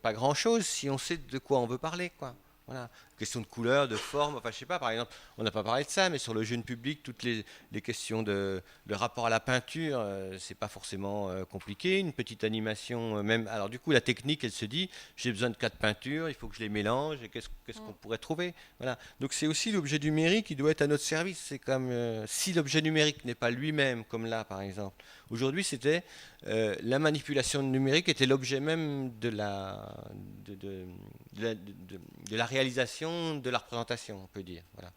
pas grand-chose si on sait de quoi on veut parler, quoi. Voilà. Question de couleur, de forme, enfin je sais pas, par exemple, on n'a pas parlé de ça, mais sur le jeune public, toutes les questions de le rapport à la peinture, c'est pas forcément compliqué, une petite animation même. Alors du coup, la technique, elle se dit, j'ai besoin de 4 peintures, il faut que je les mélange, et qu'est-ce qu'on pourrait trouver. Voilà. Donc c'est aussi l'objet numérique qui doit être à notre service. C'est comme si l'objet numérique n'est pas lui-même, comme là par exemple. Aujourd'hui, c'était la manipulation numérique était l'objet même de la réalisation de la représentation, on peut dire. Voilà.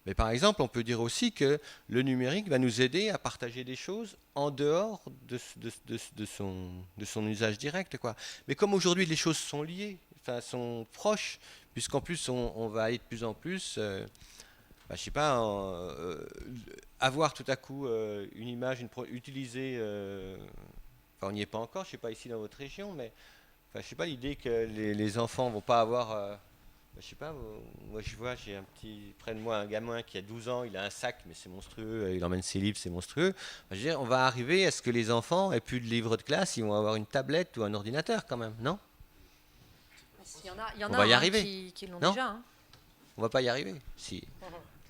Mais par exemple, on peut dire aussi que le numérique va nous aider à partager des choses en dehors de son usage direct, quoi. Mais comme aujourd'hui les choses sont liées, enfin sont proches, puisqu'en plus on va aller de plus en plus, je sais pas, avoir tout à coup une image, utiliser, enfin on n'y est pas encore, je sais pas ici dans votre région, mais enfin, je sais pas, l'idée que les enfants vont pas avoir je sais pas, moi je vois, j'ai près de moi un gamin qui a 12 ans, il a un sac, mais c'est monstrueux, il emmène ses livres, c'est monstrueux. Enfin, je veux dire, on va arriver à ce que les enfants aient plus de livres de classe, ils vont avoir une tablette ou un ordinateur quand même, non? Il y en on a va y arriver. Qui l'ont non déjà. Hein. On va pas y arriver. Si.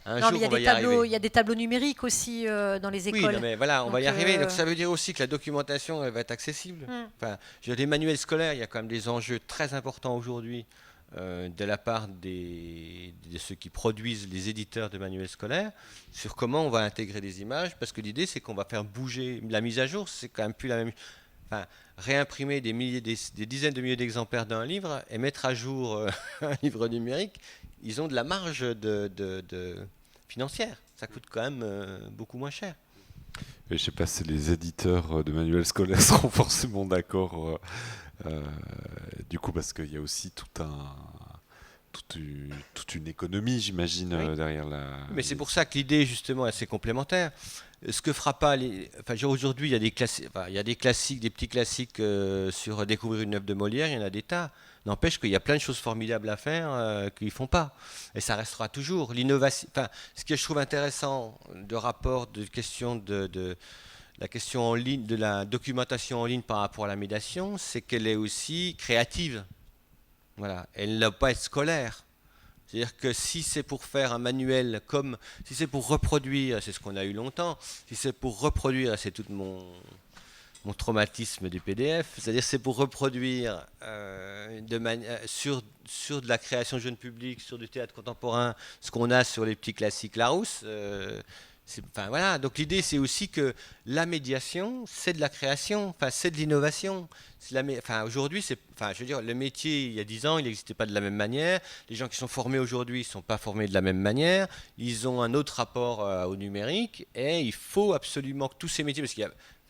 Un non, jour, mais on va y arriver. Il y a des tableaux numériques aussi dans les écoles. Oui, non, mais voilà, on va y arriver. Donc ça veut dire aussi que la documentation elle va être accessible. Enfin, les manuels scolaires, il y a quand même des enjeux très importants aujourd'hui. De la part de ceux qui produisent les éditeurs de manuels scolaires sur comment on va intégrer des images, parce que l'idée c'est qu'on va faire bouger la mise à jour, c'est quand même plus la même. Enfin, réimprimer des dizaines de milliers d'exemplaires d'un livre et mettre à jour un livre numérique, ils ont de la marge financière, ça coûte quand même beaucoup moins cher. Je ne sais pas si les éditeurs de manuels scolaires seront forcément d'accord. Du coup, parce qu'il y a aussi toute une économie, j'imagine, oui. Derrière la... Mais c'est pour ça que l'idée, justement, est assez complémentaire. Ce que fera pas... aujourd'hui, il y a des classiques, des petits classiques sur découvrir une œuvre de Molière, il y en a des tas. N'empêche qu'il y a plein de choses formidables à faire qu'ils ne font pas. Et ça restera toujours. L'innovation... Enfin, ce que je trouve intéressant de rapport de question de la question en ligne, de la documentation en ligne par rapport à la médiation, c'est qu'elle est aussi créative. Voilà. Elle ne doit pas être scolaire. C'est-à-dire que si c'est pour faire un manuel, si c'est pour reproduire, c'est ce qu'on a eu longtemps, si c'est pour reproduire, c'est tout mon traumatisme du PDF, c'est-à-dire c'est pour reproduire sur de la création jeune public, sur du théâtre contemporain, ce qu'on a sur les petits classiques Larousse. Enfin, voilà. Donc l'idée c'est aussi que la médiation c'est de la création, enfin, c'est de l'innovation. Aujourd'hui, je veux dire, le métier il y a 10 ans il n'existait pas de la même manière, les gens qui sont formés aujourd'hui ne sont pas formés de la même manière, ils ont un autre rapport au numérique et il faut absolument que tous ces métiers, parce qu'il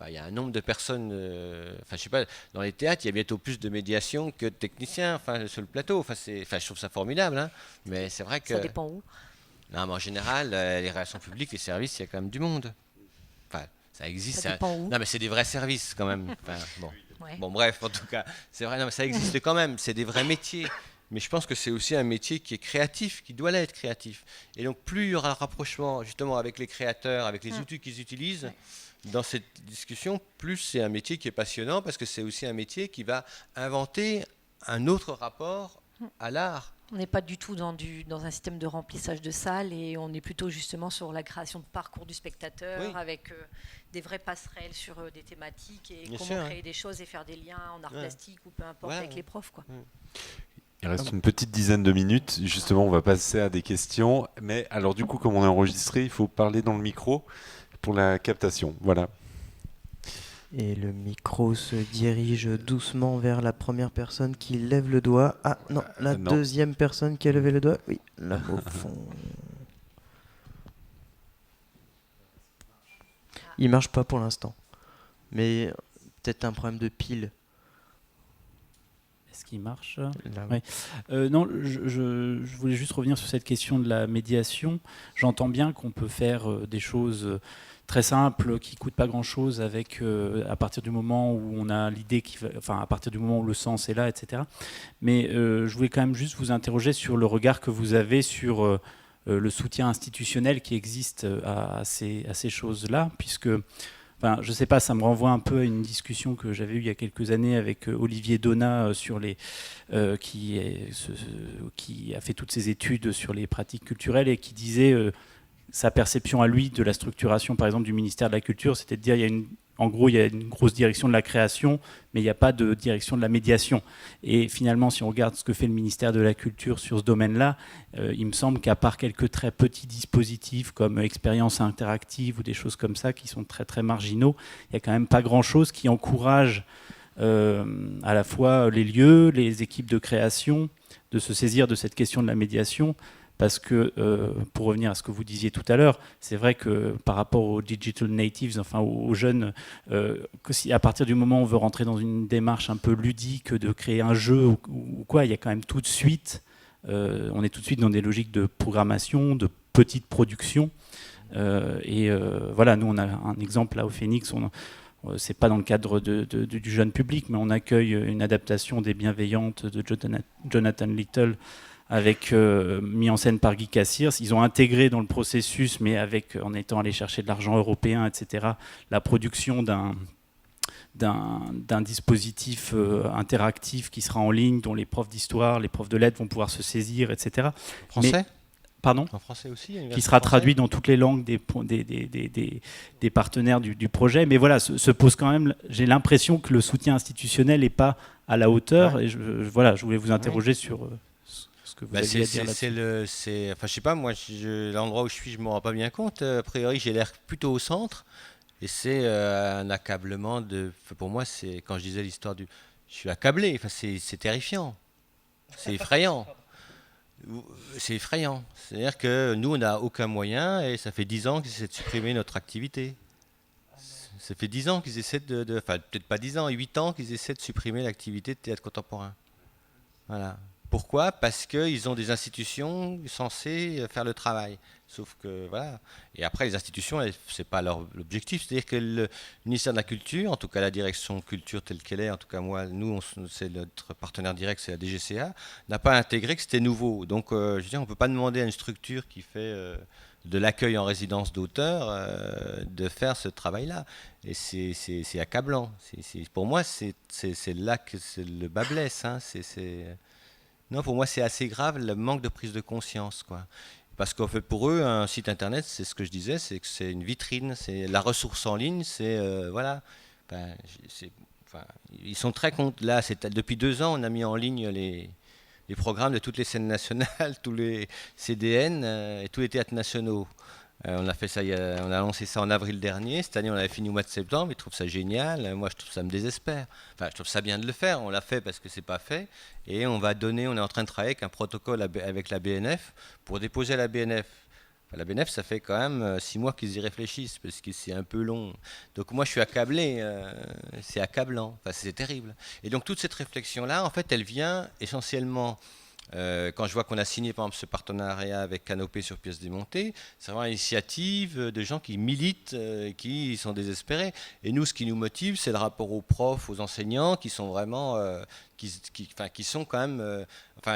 y a un nombre de personnes, je sais pas, dans les théâtres il y a bientôt plus de médiation que de techniciens sur le plateau, je trouve ça formidable, hein, mais c'est vrai que... Ça dépend où. Non, mais en général, les relations publiques, les services, il y a quand même du monde. Enfin, ça existe. Ça dépend où. Non, mais c'est des vrais services quand même. Bon. Ouais. Bon, bref, en tout cas, c'est vrai, non, mais ça existe quand même. C'est des vrais métiers. mais je pense que c'est aussi un métier qui est créatif, qui doit l'être créatif. Et donc plus il y aura un rapprochement justement avec les créateurs, avec les outils qu'ils utilisent dans cette discussion, plus c'est un métier qui est passionnant, parce que c'est aussi un métier qui va inventer un autre rapport à l'art. On n'est pas du tout dans un système de remplissage de salles, et on est plutôt justement sur la création de parcours du spectateur, avec des vraies passerelles sur des thématiques, et comment créer des choses et faire des liens en art plastique ou peu importe avec les profs, quoi. Il reste une petite dizaine de minutes. Justement, on va passer à des questions. Mais alors du coup, comme on est enregistré, il faut parler dans le micro pour la captation. Voilà. Et le micro se dirige doucement vers la première personne qui lève le doigt. Ah non, la deuxième personne qui a levé le doigt. Oui, là au fond. Il marche pas pour l'instant. Mais peut-être un problème de pile. Est-ce qu'il marche ? Ouais. Non, je voulais juste revenir sur cette question de la médiation. J'entends bien qu'on peut faire des choses très simples qui ne coûtent pas grand-chose avec, à partir du moment où on a l'idée, à partir du moment où le sens est là, etc. Mais je voulais quand même juste vous interroger sur le regard que vous avez sur le soutien institutionnel qui existe à ces choses-là, puisque... Enfin, je ne sais pas, ça me renvoie un peu à une discussion que j'avais eue il y a quelques années avec Olivier Donat sur qui a fait toutes ses études sur les pratiques culturelles, et qui disait sa perception à lui de la structuration, par exemple, du ministère de la Culture, c'était de dire en gros, il y a une grosse direction de la création, mais il n'y a pas de direction de la médiation. Et finalement, si on regarde ce que fait le ministère de la Culture sur ce domaine-là, il me semble qu'à part quelques très petits dispositifs comme expérience interactive ou des choses comme ça qui sont très très marginaux, il n'y a quand même pas grand-chose qui encourage à la fois les lieux, les équipes de création, de se saisir de cette question de la médiation. Parce que, pour revenir à ce que vous disiez tout à l'heure, c'est vrai que par rapport aux digital natives, enfin aux jeunes, que si à partir du moment où on veut rentrer dans une démarche un peu ludique, de créer un jeu ou quoi, il y a quand même tout de suite, on est tout de suite dans des logiques de programmation, de petite production. Voilà, nous on a un exemple là au Phoenix, c'est pas dans le cadre du jeune public, mais on accueille une adaptation des Bienveillantes de Jonathan Little, mis en scène par Guy Cassirs. Ils ont intégré dans le processus, mais en étant allé chercher de l'argent européen, etc., la production d'un dispositif interactif qui sera en ligne, dont les profs d'histoire, les profs de lettres vont pouvoir se saisir, etc. Français ? Pardon ? En français aussi, qui sera traduit dans toutes les langues des partenaires du projet. Mais voilà, se pose quand même, j'ai l'impression que le soutien institutionnel n'est pas à la hauteur. Et je voulais vous interroger sur... que vous aviez à dire là-dessus. Enfin, je sais pas, moi, l'endroit où je suis, je m'en rends pas bien compte. A priori, j'ai l'air plutôt au centre, et c'est un accablement pour moi, c'est quand je disais l'histoire je suis accablé. Enfin, c'est terrifiant, c'est effrayant. C'est effrayant. C'est-à-dire que nous, on n'a aucun moyen, et ça fait 10 ans qu'ils essaient de supprimer notre activité. Ça fait 10 ans qu'ils essaient enfin, peut-être pas 10 ans, 8 ans qu'ils essaient de supprimer l'activité de théâtre contemporain. Voilà. Pourquoi ? Parce qu'ils ont des institutions censées faire le travail. Sauf que, voilà. Et après, les institutions, ce n'est pas l'objectif. C'est-à-dire que le ministère de la Culture, en tout cas la direction culture telle qu'elle est, en tout cas moi, c'est notre partenaire direct, c'est la DGCA, n'a pas intégré que c'était nouveau. Donc, je veux dire, on ne peut pas demander à une structure qui fait de l'accueil en résidence d'auteurs de faire ce travail-là. Et c'est accablant. Pour moi, c'est là que le bas blesse. Hein. Non, pour moi, c'est assez grave le manque de prise de conscience, quoi. Parce qu'en fait, pour eux, un site internet, c'est ce que je disais, c'est que c'est une vitrine, c'est la ressource en ligne, c'est voilà. Ils sont très contents. Là, depuis 2 ans, on a mis en ligne les programmes de toutes les scènes nationales, tous les CDN et tous les théâtres nationaux. On a fait ça, on a lancé ça en avril dernier. Cette année, on avait fini au mois de septembre. Ils trouvent ça génial. Moi, je trouve ça me désespère. Enfin, je trouve ça bien de le faire. On l'a fait parce que c'est pas fait. Et on est en train de travailler avec un protocole avec la BNF pour déposer à la BNF. Enfin, la BNF, ça fait quand même 6 mois qu'ils y réfléchissent parce que c'est un peu long. Donc moi, je suis accablé. C'est accablant. Enfin, c'est terrible. Et donc toute cette réflexion-là, en fait, elle vient essentiellement Quand je vois qu'on a signé par exemple ce partenariat avec Canopé sur pièces démontées, c'est vraiment l'initiative de gens qui militent, qui sont désespérés. Et nous, ce qui nous motive, c'est le rapport aux profs, aux enseignants, qui sont vraiment, qui sont quand même,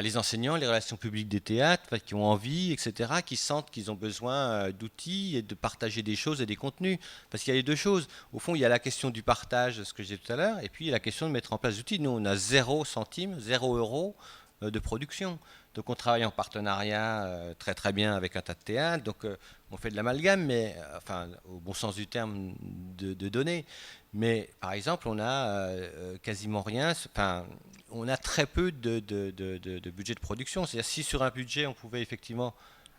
les enseignants, les relations publiques des théâtres, qui ont envie, etc., qui sentent qu'ils ont besoin d'outils et de partager des choses et des contenus. Parce qu'il y a les deux choses. Au fond, il y a la question du partage, ce que je disais tout à l'heure, et puis il y a la question de mettre en place des outils. Nous, on a 0 centime, 0 euro de production. Donc on travaille en partenariat très très bien avec un tas de théâtres, donc on fait de l'amalgame, mais au bon sens du terme de données. Mais par exemple, on a quasiment rien, on a très peu de budget de production. C'est-à-dire si sur un budget on pouvait effectivement...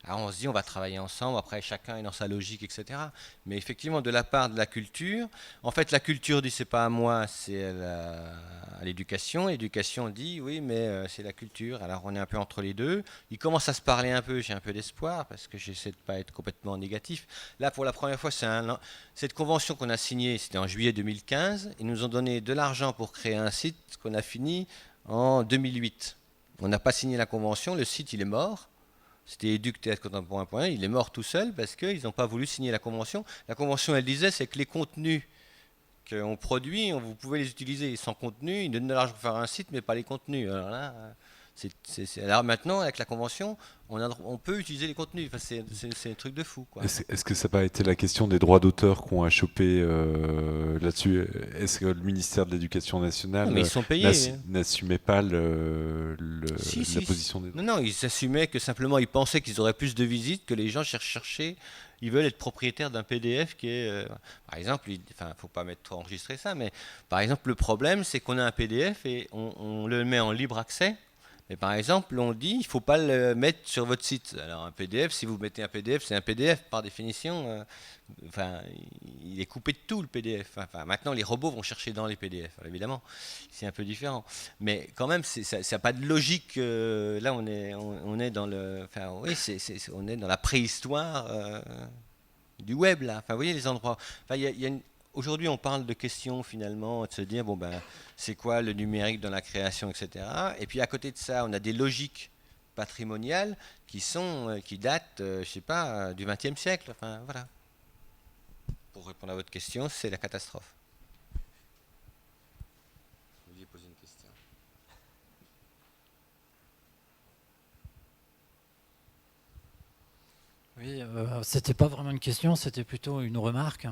Alors on se dit on va travailler ensemble, après chacun est dans sa logique, etc. Mais effectivement de la part de la culture, en fait la culture dit c'est pas à moi, c'est à l'éducation. L'éducation dit oui mais c'est la culture, alors on est un peu entre les deux. Ils commencent à se parler un peu, j'ai un peu d'espoir parce que j'essaie de pas être complètement négatif. Là pour la première fois cette convention qu'on a signée, c'était en juillet 2015, ils nous ont donné de l'argent pour créer un site qu'on a fini en 2008. On n'a pas signé la convention, le site il est mort. C'était educ-théâtre-contemporain.1, il est mort tout seul parce qu'ils n'ont pas voulu signer la convention. La convention, elle disait, c'est que les contenus qu'on produit, vous pouvez les utiliser sans contenu. Ils donnent de l'argent pour faire un site, mais pas les contenus. Alors là, alors maintenant, avec la convention, on peut utiliser les contenus. C'est un truc de fou, quoi. Est-ce que ça n'a pas été la question des droits d'auteur qu'on a chopé là-dessus? Est-ce que le ministère de l'Éducation nationale n'assumait pas la position des droits? Non, ils assumaient que simplement, ils pensaient qu'ils auraient plus de visites, que les gens cherchaient. Ils veulent être propriétaires d'un PDF qui est... par exemple, faut pas mettre trop enregistré ça, mais par exemple, le problème, c'est qu'on a un PDF et on le met en libre accès. Mais par exemple, on dit il ne faut pas le mettre sur votre site. Alors un PDF, si vous mettez un PDF, c'est un PDF par définition. Il est coupé de tout le PDF. Maintenant, les robots vont chercher dans les PDF. Alors, évidemment, c'est un peu différent. Mais quand même, ça n'a pas de logique. Là, on est dans le. On est dans la préhistoire du web là. Vous voyez les endroits. Aujourd'hui, on parle de questions finalement, de se dire c'est quoi le numérique dans la création, etc. Et puis à côté de ça, on a des logiques patrimoniales qui datent, du XXe siècle. Voilà. Pour répondre à votre question, c'est la catastrophe. Vous vouliez poser une question? Oui, c'était pas vraiment une question, c'était plutôt une remarque.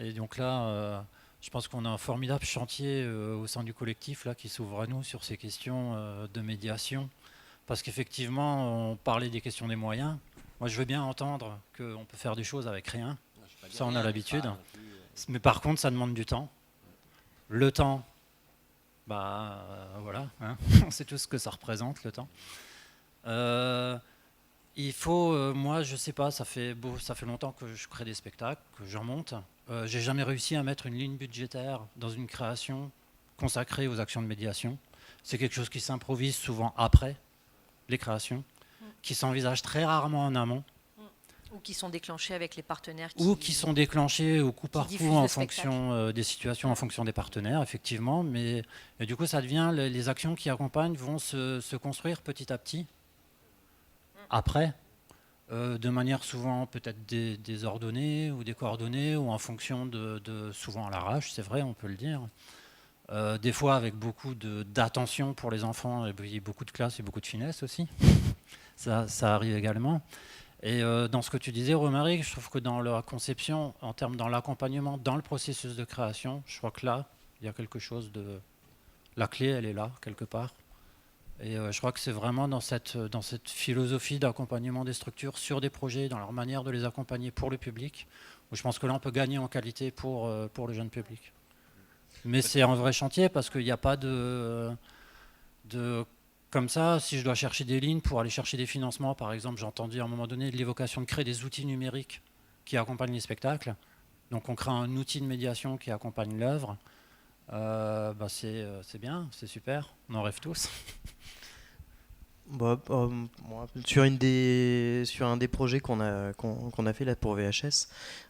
Et donc là, je pense qu'on a un formidable chantier au sein du collectif là, qui s'ouvre à nous sur ces questions de médiation. Parce qu'effectivement, on parlait des questions des moyens. Moi, je veux bien entendre qu'on peut faire des choses avec rien. Ça, on a l'habitude. Mais par contre, ça demande du temps. Le temps, voilà, hein. On sait tous ce que ça représente, le temps. Il faut, moi, je sais pas, ça fait longtemps que je crée des spectacles, que j'en monte. J'ai jamais réussi à mettre une ligne budgétaire dans une création consacrée aux actions de médiation. C'est quelque chose qui s'improvise souvent après les créations, qui s'envisage très rarement en amont. Ou qui sont déclenchés avec les partenaires. Ou qui sont déclenchés au coup par coup en fonction des situations, en fonction des partenaires, effectivement. Mais du coup, ça devient, les actions qui accompagnent vont se construire petit à petit. Après, de manière souvent peut-être désordonnée ou décoordonnée, ou en fonction de souvent à l'arrache, c'est vrai, on peut le dire. Des fois avec beaucoup d'attention pour les enfants, et beaucoup de classe et beaucoup de finesse aussi. Ça arrive également. Et dans ce que tu disais, Romaric, je trouve que dans la conception, en termes dans l'accompagnement, dans le processus de création, je crois que là, il y a quelque chose de... La clé, elle est là, quelque part. Et je crois que c'est vraiment dans cette philosophie d'accompagnement des structures sur des projets, dans leur manière de les accompagner pour le public, où je pense que là, on peut gagner en qualité pour le jeune public. Mais c'est un vrai chantier parce qu'il n'y a pas de... Comme ça, si je dois chercher des lignes pour aller chercher des financements, par exemple, j'ai entendu à un moment donné de l'évocation de créer des outils numériques qui accompagnent les spectacles. Donc on crée un outil de médiation qui accompagne l'œuvre. C'est bien, c'est super, on en rêve tous. Sur un des projets qu'on a fait là pour VHS,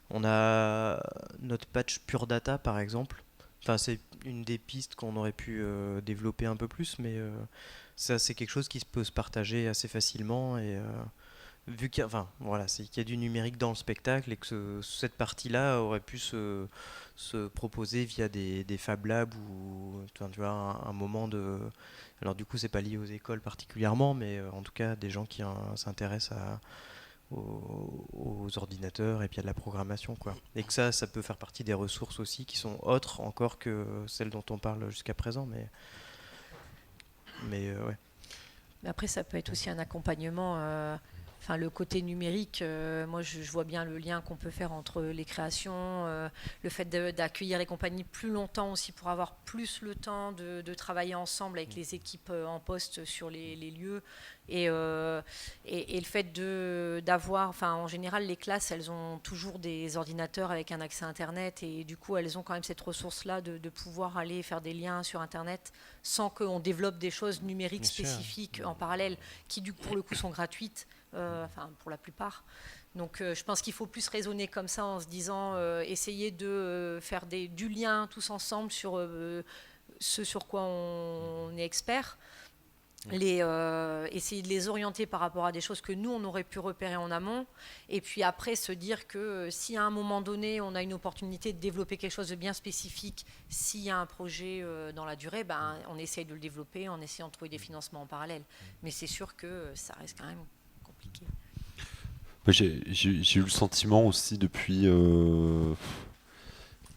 on a notre patch Pure Data par exemple, Enfin, c'est une des pistes qu'on aurait pu développer un peu plus, mais ça, c'est quelque chose qui peut se partager assez facilement. Et vu qu'il y a, enfin, voilà, c'est qu'il y a du numérique dans le spectacle et que cette partie-là aurait pu se proposer via des Fab Labs ou tu vois, un moment de. Alors, du coup, c'est pas lié aux écoles particulièrement, mais en tout cas, des gens qui s'intéressent aux ordinateurs et puis à de la programmation, quoi. Et que ça peut faire partie des ressources aussi qui sont autres encore que celles dont on parle jusqu'à présent, mais ouais. Après, ça peut être aussi un accompagnement. Enfin, le côté numérique, moi je vois bien le lien qu'on peut faire entre les créations, le fait d'accueillir les compagnies plus longtemps aussi pour avoir plus le temps de travailler ensemble avec les équipes en poste sur les lieux. Et le fait d'avoir, enfin en général les classes elles ont toujours des ordinateurs avec un accès internet et du coup elles ont quand même cette ressource-là de pouvoir aller faire des liens sur internet sans qu'on développe des choses numériques spécifiques en parallèle qui pour le coup sont gratuites. Enfin pour la plupart. Donc je pense qu'il faut plus raisonner comme ça en se disant essayer de faire du lien tous ensemble sur ce sur quoi on est expert, essayer de les orienter par rapport à des choses que nous on aurait pu repérer en amont et puis après se dire que si à un moment donné on a une opportunité de développer quelque chose de bien spécifique, s'il y a un projet dans la durée, on essaye de le développer en essayant de trouver des financements en parallèle. Mais c'est sûr que ça reste quand même compliqué. J'ai eu le sentiment aussi depuis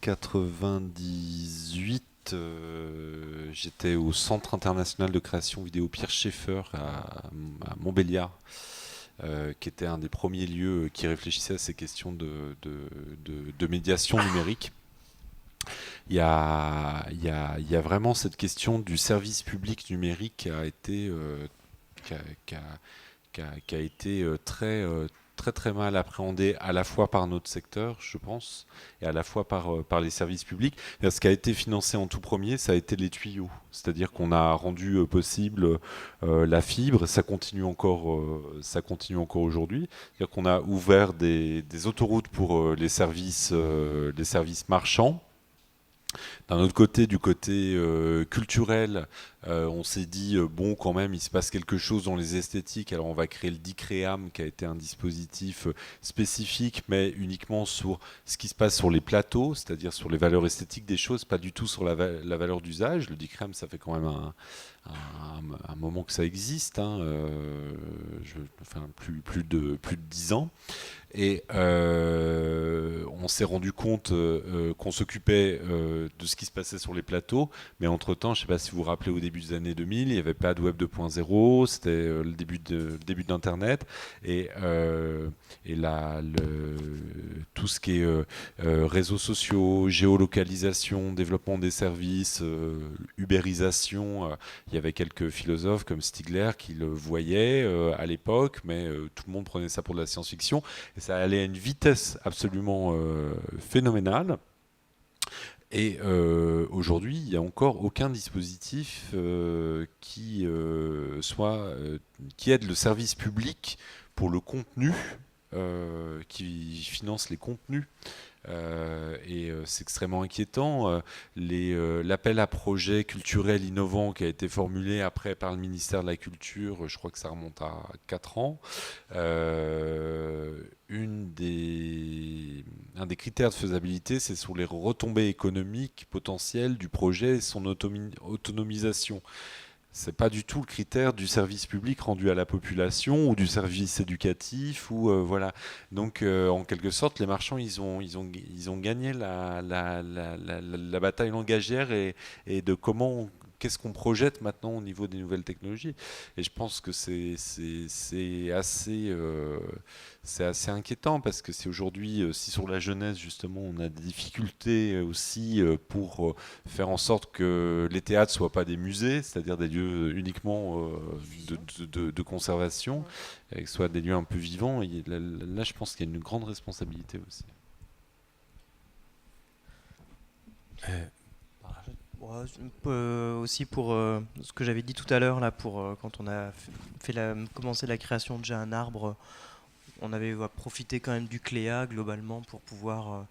98, j'étais au Centre international de création vidéo Pierre Schaeffer à Montbéliard, qui était un des premiers lieux qui réfléchissait à ces questions de médiation numérique. Il y a vraiment cette question du service public numérique qui a été très mal appréhendé à la fois par notre secteur, je pense, et à la fois par les services publics. Et ce qui a été financé en tout premier, ça a été les tuyaux. C'est-à-dire qu'on a rendu possible la fibre, ça continue encore aujourd'hui. C'est-à-dire qu'on a ouvert des autoroutes pour les services marchands. D'un autre côté, du côté culturel, on s'est dit, bon, quand même, il se passe quelque chose dans les esthétiques, alors on va créer le DICREAM, qui a été un dispositif spécifique, mais uniquement sur ce qui se passe sur les plateaux, c'est-à-dire sur les valeurs esthétiques des choses, pas du tout sur la valeur d'usage. Le DICREAM, ça fait quand même un moment que ça existe, plus de 10 ans. Et on s'est rendu compte qu'on s'occupait de ce qui se passait sur les plateaux, mais entre-temps, je ne sais pas si vous vous rappelez, au début des années 2000, il n'y avait pas de Web 2.0, c'était le début d'Internet, et tout ce qui est réseaux sociaux, géolocalisation, développement des services, ubérisation, il y avait quelques philosophes comme Stigler qui le voyaient à l'époque, mais tout le monde prenait ça pour de la science-fiction. Et ça allait à une vitesse absolument phénoménale. Et aujourd'hui, il n'y a encore aucun dispositif qui aide le service public pour le contenu, qui finance les contenus. C'est extrêmement inquiétant. L'appel à projets culturels innovants qui a été formulé après par le ministère de la Culture, je crois que ça remonte à 4 ans. Un des critères de faisabilité, c'est sur les retombées économiques potentielles du projet et son autonomisation. C'est pas du tout le critère du service public rendu à la population ou du service éducatif ou voilà. Donc en quelque sorte, les marchands ils ont gagné la bataille langagière et de qu'est-ce qu'on projette maintenant au niveau des nouvelles technologies. Et je pense que c'est assez inquiétant parce que c'est aujourd'hui, si sur la jeunesse justement on a des difficultés aussi pour faire en sorte que les théâtres soient pas des musées, c'est-à-dire des lieux uniquement de conservation, et que ce soit des lieux un peu vivants. Et là, je pense qu'il y a une grande responsabilité aussi. Aussi pour ce que j'avais dit tout à l'heure là, pour quand on a commencé la création de J'ai un arbre, on avait profité quand même du Cléa globalement pour pouvoir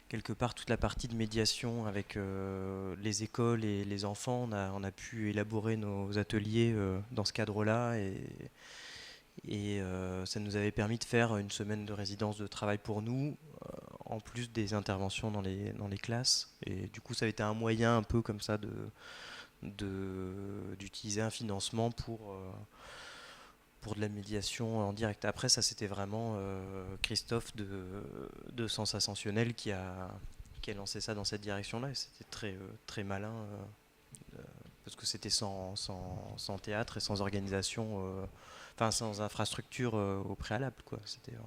quelque part toute la partie de médiation avec les écoles et les enfants. On a pu élaborer nos ateliers dans ce cadre-là et ça nous avait permis de faire une semaine de résidence de travail pour nous, en plus des interventions dans les classes. Et du coup, ça a été un moyen un peu comme ça d'utiliser un financement pour de la médiation en direct. Après, ça c'était vraiment Christophe de Sens Ascensionnel qui a lancé ça dans cette direction-là, et c'était très malin, parce que c'était sans théâtre et sans organisation, sans infrastructure au préalable, quoi. C'était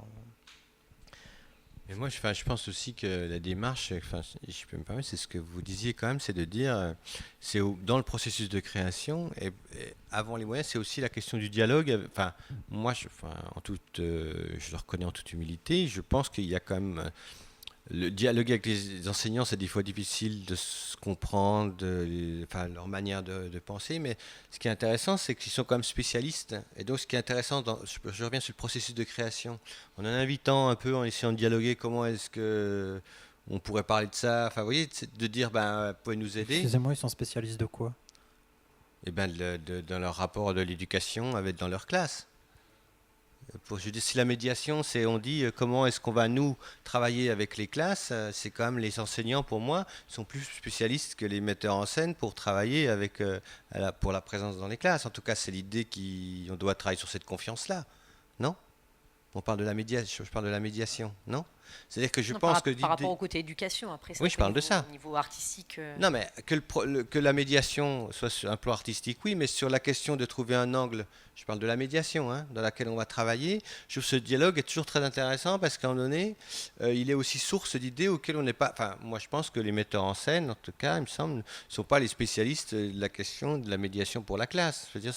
Et moi, je pense aussi que la démarche, si je peux me permettre, c'est ce que vous disiez quand même, c'est de dire, c'est dans le processus de création, et avant les moyens, c'est aussi la question du dialogue. Moi, je le reconnais en toute humilité, je pense qu'il y a quand même... Le dialogue avec les enseignants, c'est des fois difficile de se comprendre, leur manière de penser, mais ce qui est intéressant, c'est qu'ils sont quand même spécialistes. Et donc, ce qui est intéressant, je reviens sur le processus de création, en invitant un peu, en essayant de dialoguer, comment est-ce que on pourrait parler de ça, vous voyez, de dire, vous pouvez nous aider. Excusez-moi, ils sont spécialistes de quoi? Dans leur rapport de l'éducation dans leur classe. Je dis, si la médiation, on dit comment est-ce qu'on va nous travailler avec les classes, c'est quand même les enseignants, pour moi, sont plus spécialistes que les metteurs en scène pour travailler pour la présence dans les classes. En tout cas, c'est l'idée qu'on doit travailler sur cette confiance-là, non? On parle de la médiation, je parle de la médiation, non? C'est-à-dire que je pense que... Par rapport au côté éducation, après, oui, je parle de ça. Au niveau artistique... Non, mais que la médiation soit sur un plan artistique, oui, mais sur la question de trouver un angle, je parle de la médiation, dans laquelle on va travailler, je trouve que ce dialogue est toujours très intéressant parce qu'à un moment donné, il est aussi source d'idées auxquelles on n'est pas... moi, je pense que les metteurs en scène, en tout cas, il me semble, ne sont pas les spécialistes de la question de la médiation pour la classe. Je veux dire,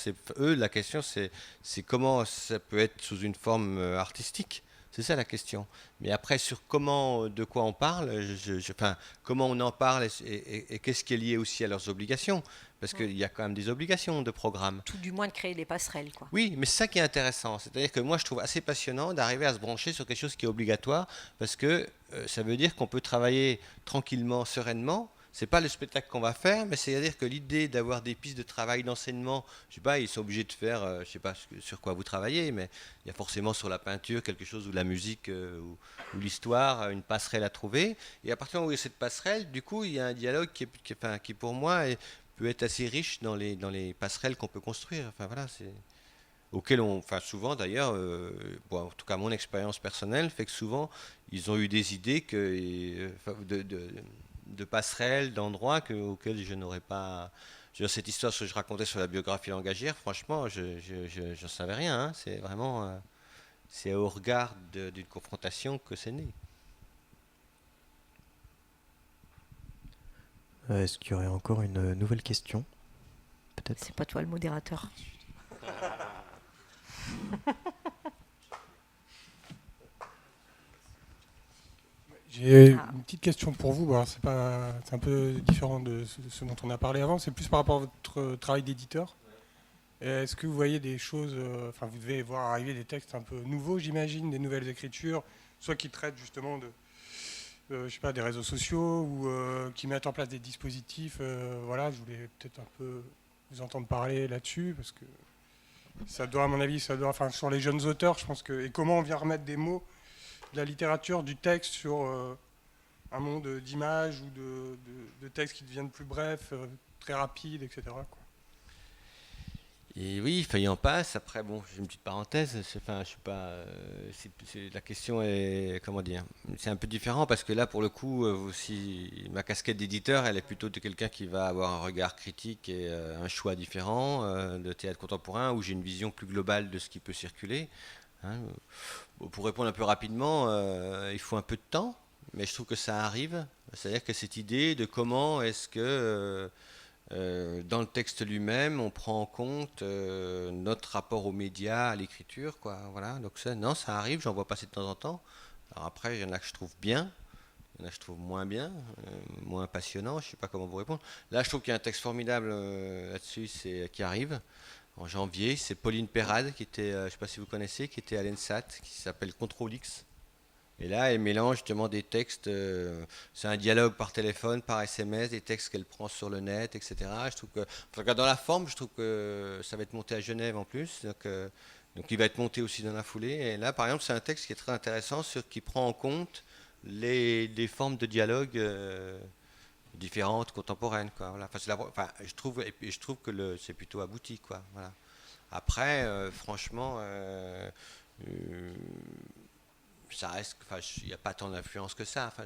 la question, c'est comment ça peut être sous une forme artistique. C'est ça la question. Mais après, sur de quoi on parle, comment on en parle et qu'est-ce qui est lié aussi à leurs obligations. Parce qu'il y a quand même des obligations de programme. Tout du moins de créer des passerelles, quoi. Oui, mais c'est ça qui est intéressant. C'est-à-dire que moi, je trouve assez passionnant d'arriver à se brancher sur quelque chose qui est obligatoire, parce que ça veut dire qu'on peut travailler tranquillement, sereinement. C'est pas le spectacle qu'on va faire, mais c'est-à-dire que l'idée d'avoir des pistes de travail, d'enseignement, je sais pas, ils sont obligés de faire, je sais pas sur quoi vous travaillez, mais il y a forcément sur la peinture quelque chose, ou la musique, ou l'histoire, une passerelle à trouver. Et à partir du moment où il y a cette passerelle, du coup, il y a un dialogue qui pour moi, peut être assez riche dans les passerelles qu'on peut construire. Auquel souvent d'ailleurs, en tout cas mon expérience personnelle fait que souvent, ils ont eu des idées de passerelles, d'endroits auxquels je n'aurais pas... cette histoire que je racontais sur la biographie langagière, franchement, je n'en savais rien. C'est vraiment... c'est au regard d'une confrontation que c'est né. Est-ce qu'il y aurait encore une nouvelle question? Peut-être. C'est pas toi le modérateur. J'ai une petite question pour vous. Alors, c'est un peu différent de ce dont on a parlé avant. C'est plus par rapport à votre travail d'éditeur. Est-ce que vous voyez des choses... vous devez voir arriver des textes un peu nouveaux, j'imagine, des nouvelles écritures, soit qui traitent justement des réseaux sociaux ou qui mettent en place des dispositifs. Je voulais peut-être un peu vous entendre parler là-dessus, parce que ça doit, à mon avis, sur les jeunes auteurs, je pense que... Et comment on vient remettre des mots de la littérature, du texte sur un monde d'images ou de textes qui deviennent plus brefs, très rapides, etc. quoi. Et oui, il en passe. Après, j'ai une petite parenthèse. Je sais pas. La question est, comment dire, c'est un peu différent parce que là, pour le coup, ma casquette d'éditeur, elle est plutôt de quelqu'un qui va avoir un regard critique et un choix différent de théâtre contemporain, où j'ai une vision plus globale de ce qui peut circuler. Pour répondre un peu rapidement, il faut un peu de temps, mais je trouve que ça arrive. C'est-à-dire que cette idée de comment est-ce que dans le texte lui-même, on prend en compte notre rapport aux médias, à l'écriture, quoi. Voilà. Donc ça arrive, j'en vois passer de temps en temps. Alors après, il y en a que je trouve bien, il y en a que je trouve moins bien, moins passionnant, je ne sais pas comment vous répondre. Là, je trouve qu'il y a un texte formidable là-dessus qui arrive. En janvier, c'est Pauline Perrade, qui était, je ne sais pas si vous connaissez, qui était à l'ENSAT, qui s'appelle Contrôle X. Et là, elle mélange justement des textes, c'est un dialogue par téléphone, par SMS, des textes qu'elle prend sur le net, etc. Je trouve que, enfin, dans la forme, je trouve que ça va être monté à Genève en plus, donc il va être monté aussi dans la foulée. Et là, par exemple, c'est un texte qui est très intéressant, qui prend en compte les formes de dialogue différentes, contemporaines, quoi. Voilà. Enfin, je trouve que c'est plutôt abouti, quoi. Voilà. Après, franchement, ça reste, enfin, il n'y a pas tant d'influence que ça. Enfin,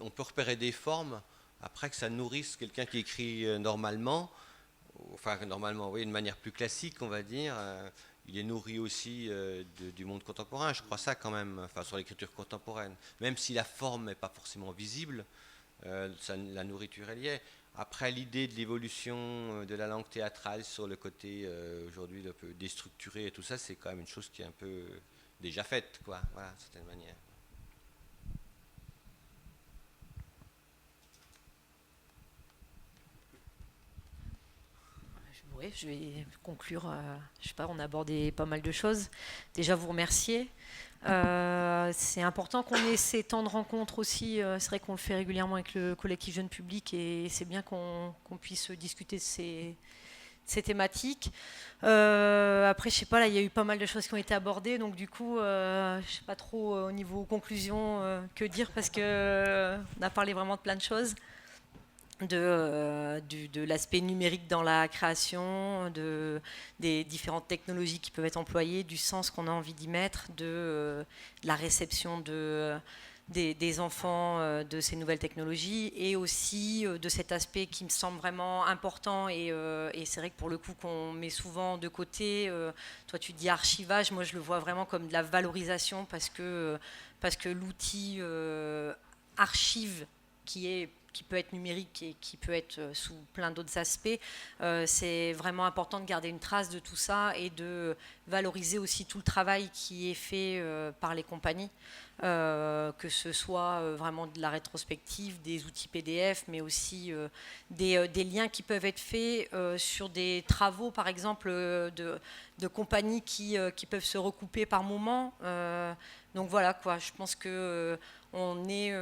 on peut repérer des formes, après que ça nourrisse quelqu'un qui écrit normalement, oui, de manière plus classique, on va dire. Il est nourri aussi du monde contemporain, je crois ça quand même, enfin, sur l'écriture contemporaine. Même si la forme n'est pas forcément visible, la nourriture est liée. Après, l'idée de l'évolution de la langue théâtrale sur le côté aujourd'hui un peu déstructuré et tout ça, c'est quand même une chose qui est un peu déjà faite, quoi, voilà, d'une certaine manière. Oui, je vais conclure. Je sais pas, on a abordé pas mal de choses. Déjà, vous remercier. C'est important qu'on ait ces temps de rencontre aussi. C'est vrai qu'on le fait régulièrement avec le collectif Jeune Public et c'est bien qu'on puisse discuter de ces thématiques. Après, je sais pas, là, il y a eu pas mal de choses qui ont été abordées, donc du coup, je sais pas trop au niveau conclusion que dire parce que on a parlé vraiment de plein de choses. De l'aspect numérique dans la création, des différentes technologies qui peuvent être employées, du sens qu'on a envie d'y mettre, de la réception des enfants de ces nouvelles technologies et aussi de cet aspect qui me semble vraiment important et c'est vrai que pour le coup qu'on met souvent de côté. Toi tu dis archivage, moi je le vois vraiment comme de la valorisation parce que l'outil archive qui peut être numérique et qui peut être sous plein d'autres aspects, c'est vraiment important de garder une trace de tout ça et de valoriser aussi tout le travail qui est fait par les compagnies, que ce soit vraiment de la rétrospective, des outils PDF, mais aussi des liens qui peuvent être faits sur des travaux, par exemple, de compagnies qui peuvent se recouper par moment. Donc voilà, quoi, je pense qu'on est...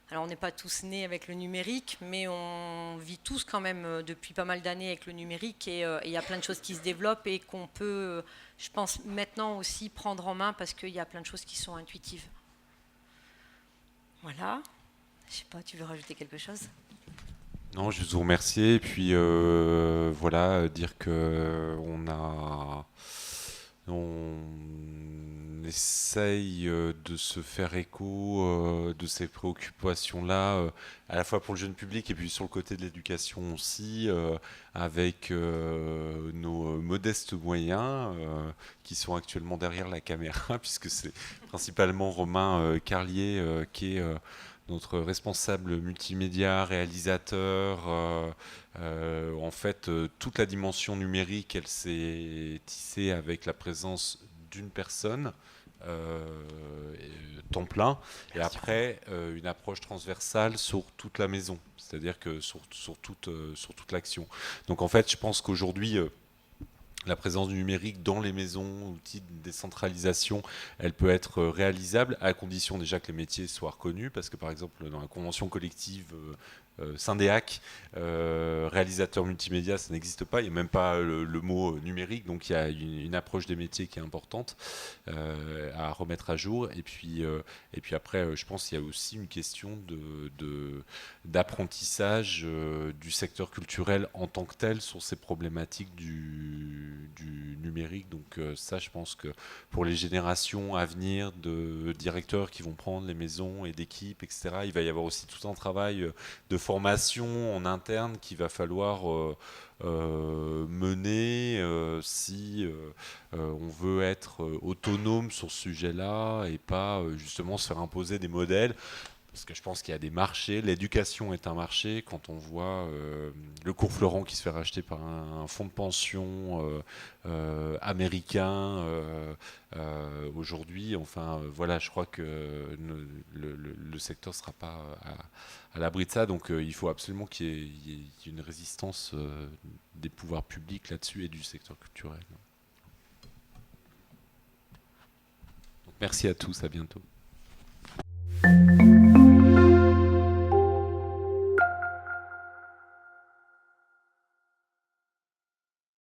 Alors on n'est pas tous nés avec le numérique, mais on vit tous quand même depuis pas mal d'années avec le numérique et il y a plein de choses qui se développent et qu'on peut, je pense, maintenant aussi prendre en main parce qu'il y a plein de choses qui sont intuitives. Voilà. Je sais pas, tu veux rajouter quelque chose ? Non, je vous remercie et puis voilà, dire que on essaye de se faire écho de ces préoccupations-là, à la fois pour le jeune public et puis sur le côté de l'éducation aussi, avec nos modestes moyens qui sont actuellement derrière la caméra, puisque c'est principalement Romain Carlier qui est notre responsable multimédia, réalisateur. En fait, toute la dimension numérique, elle s'est tissée avec la présence d'une personne, temps plein, et après une approche transversale sur toute la maison, c'est-à-dire que sur toute l'action. Donc en fait, je pense qu'aujourd'hui, la présence du numérique dans les maisons, outils de décentralisation, elle peut être réalisable à condition déjà que les métiers soient reconnus, parce que par exemple dans la convention collective Syndéac, réalisateur multimédia, ça n'existe pas, il n'y a même pas le mot numérique, donc il y a une approche des métiers qui est importante à remettre à jour. Et puis après, je pense qu'il y a aussi une question d'apprentissage du secteur culturel en tant que tel sur ces problématiques du numérique. Donc ça, je pense que pour les générations à venir de directeurs qui vont prendre les maisons et d'équipes, etc., il va y avoir aussi tout un travail de formation en interne qu'il va falloir mener si on veut être autonome sur ce sujet-là et pas justement se faire imposer des modèles. Parce que je pense qu'il y a des marchés, l'éducation est un marché. Quand on voit le cours Florent qui se fait racheter par un fonds de pension américain aujourd'hui, enfin voilà, je crois que le secteur ne sera pas à l'abri de ça. Donc il faut absolument qu'il y ait une résistance des pouvoirs publics là-dessus et du secteur culturel. Donc, merci à tous, à bientôt.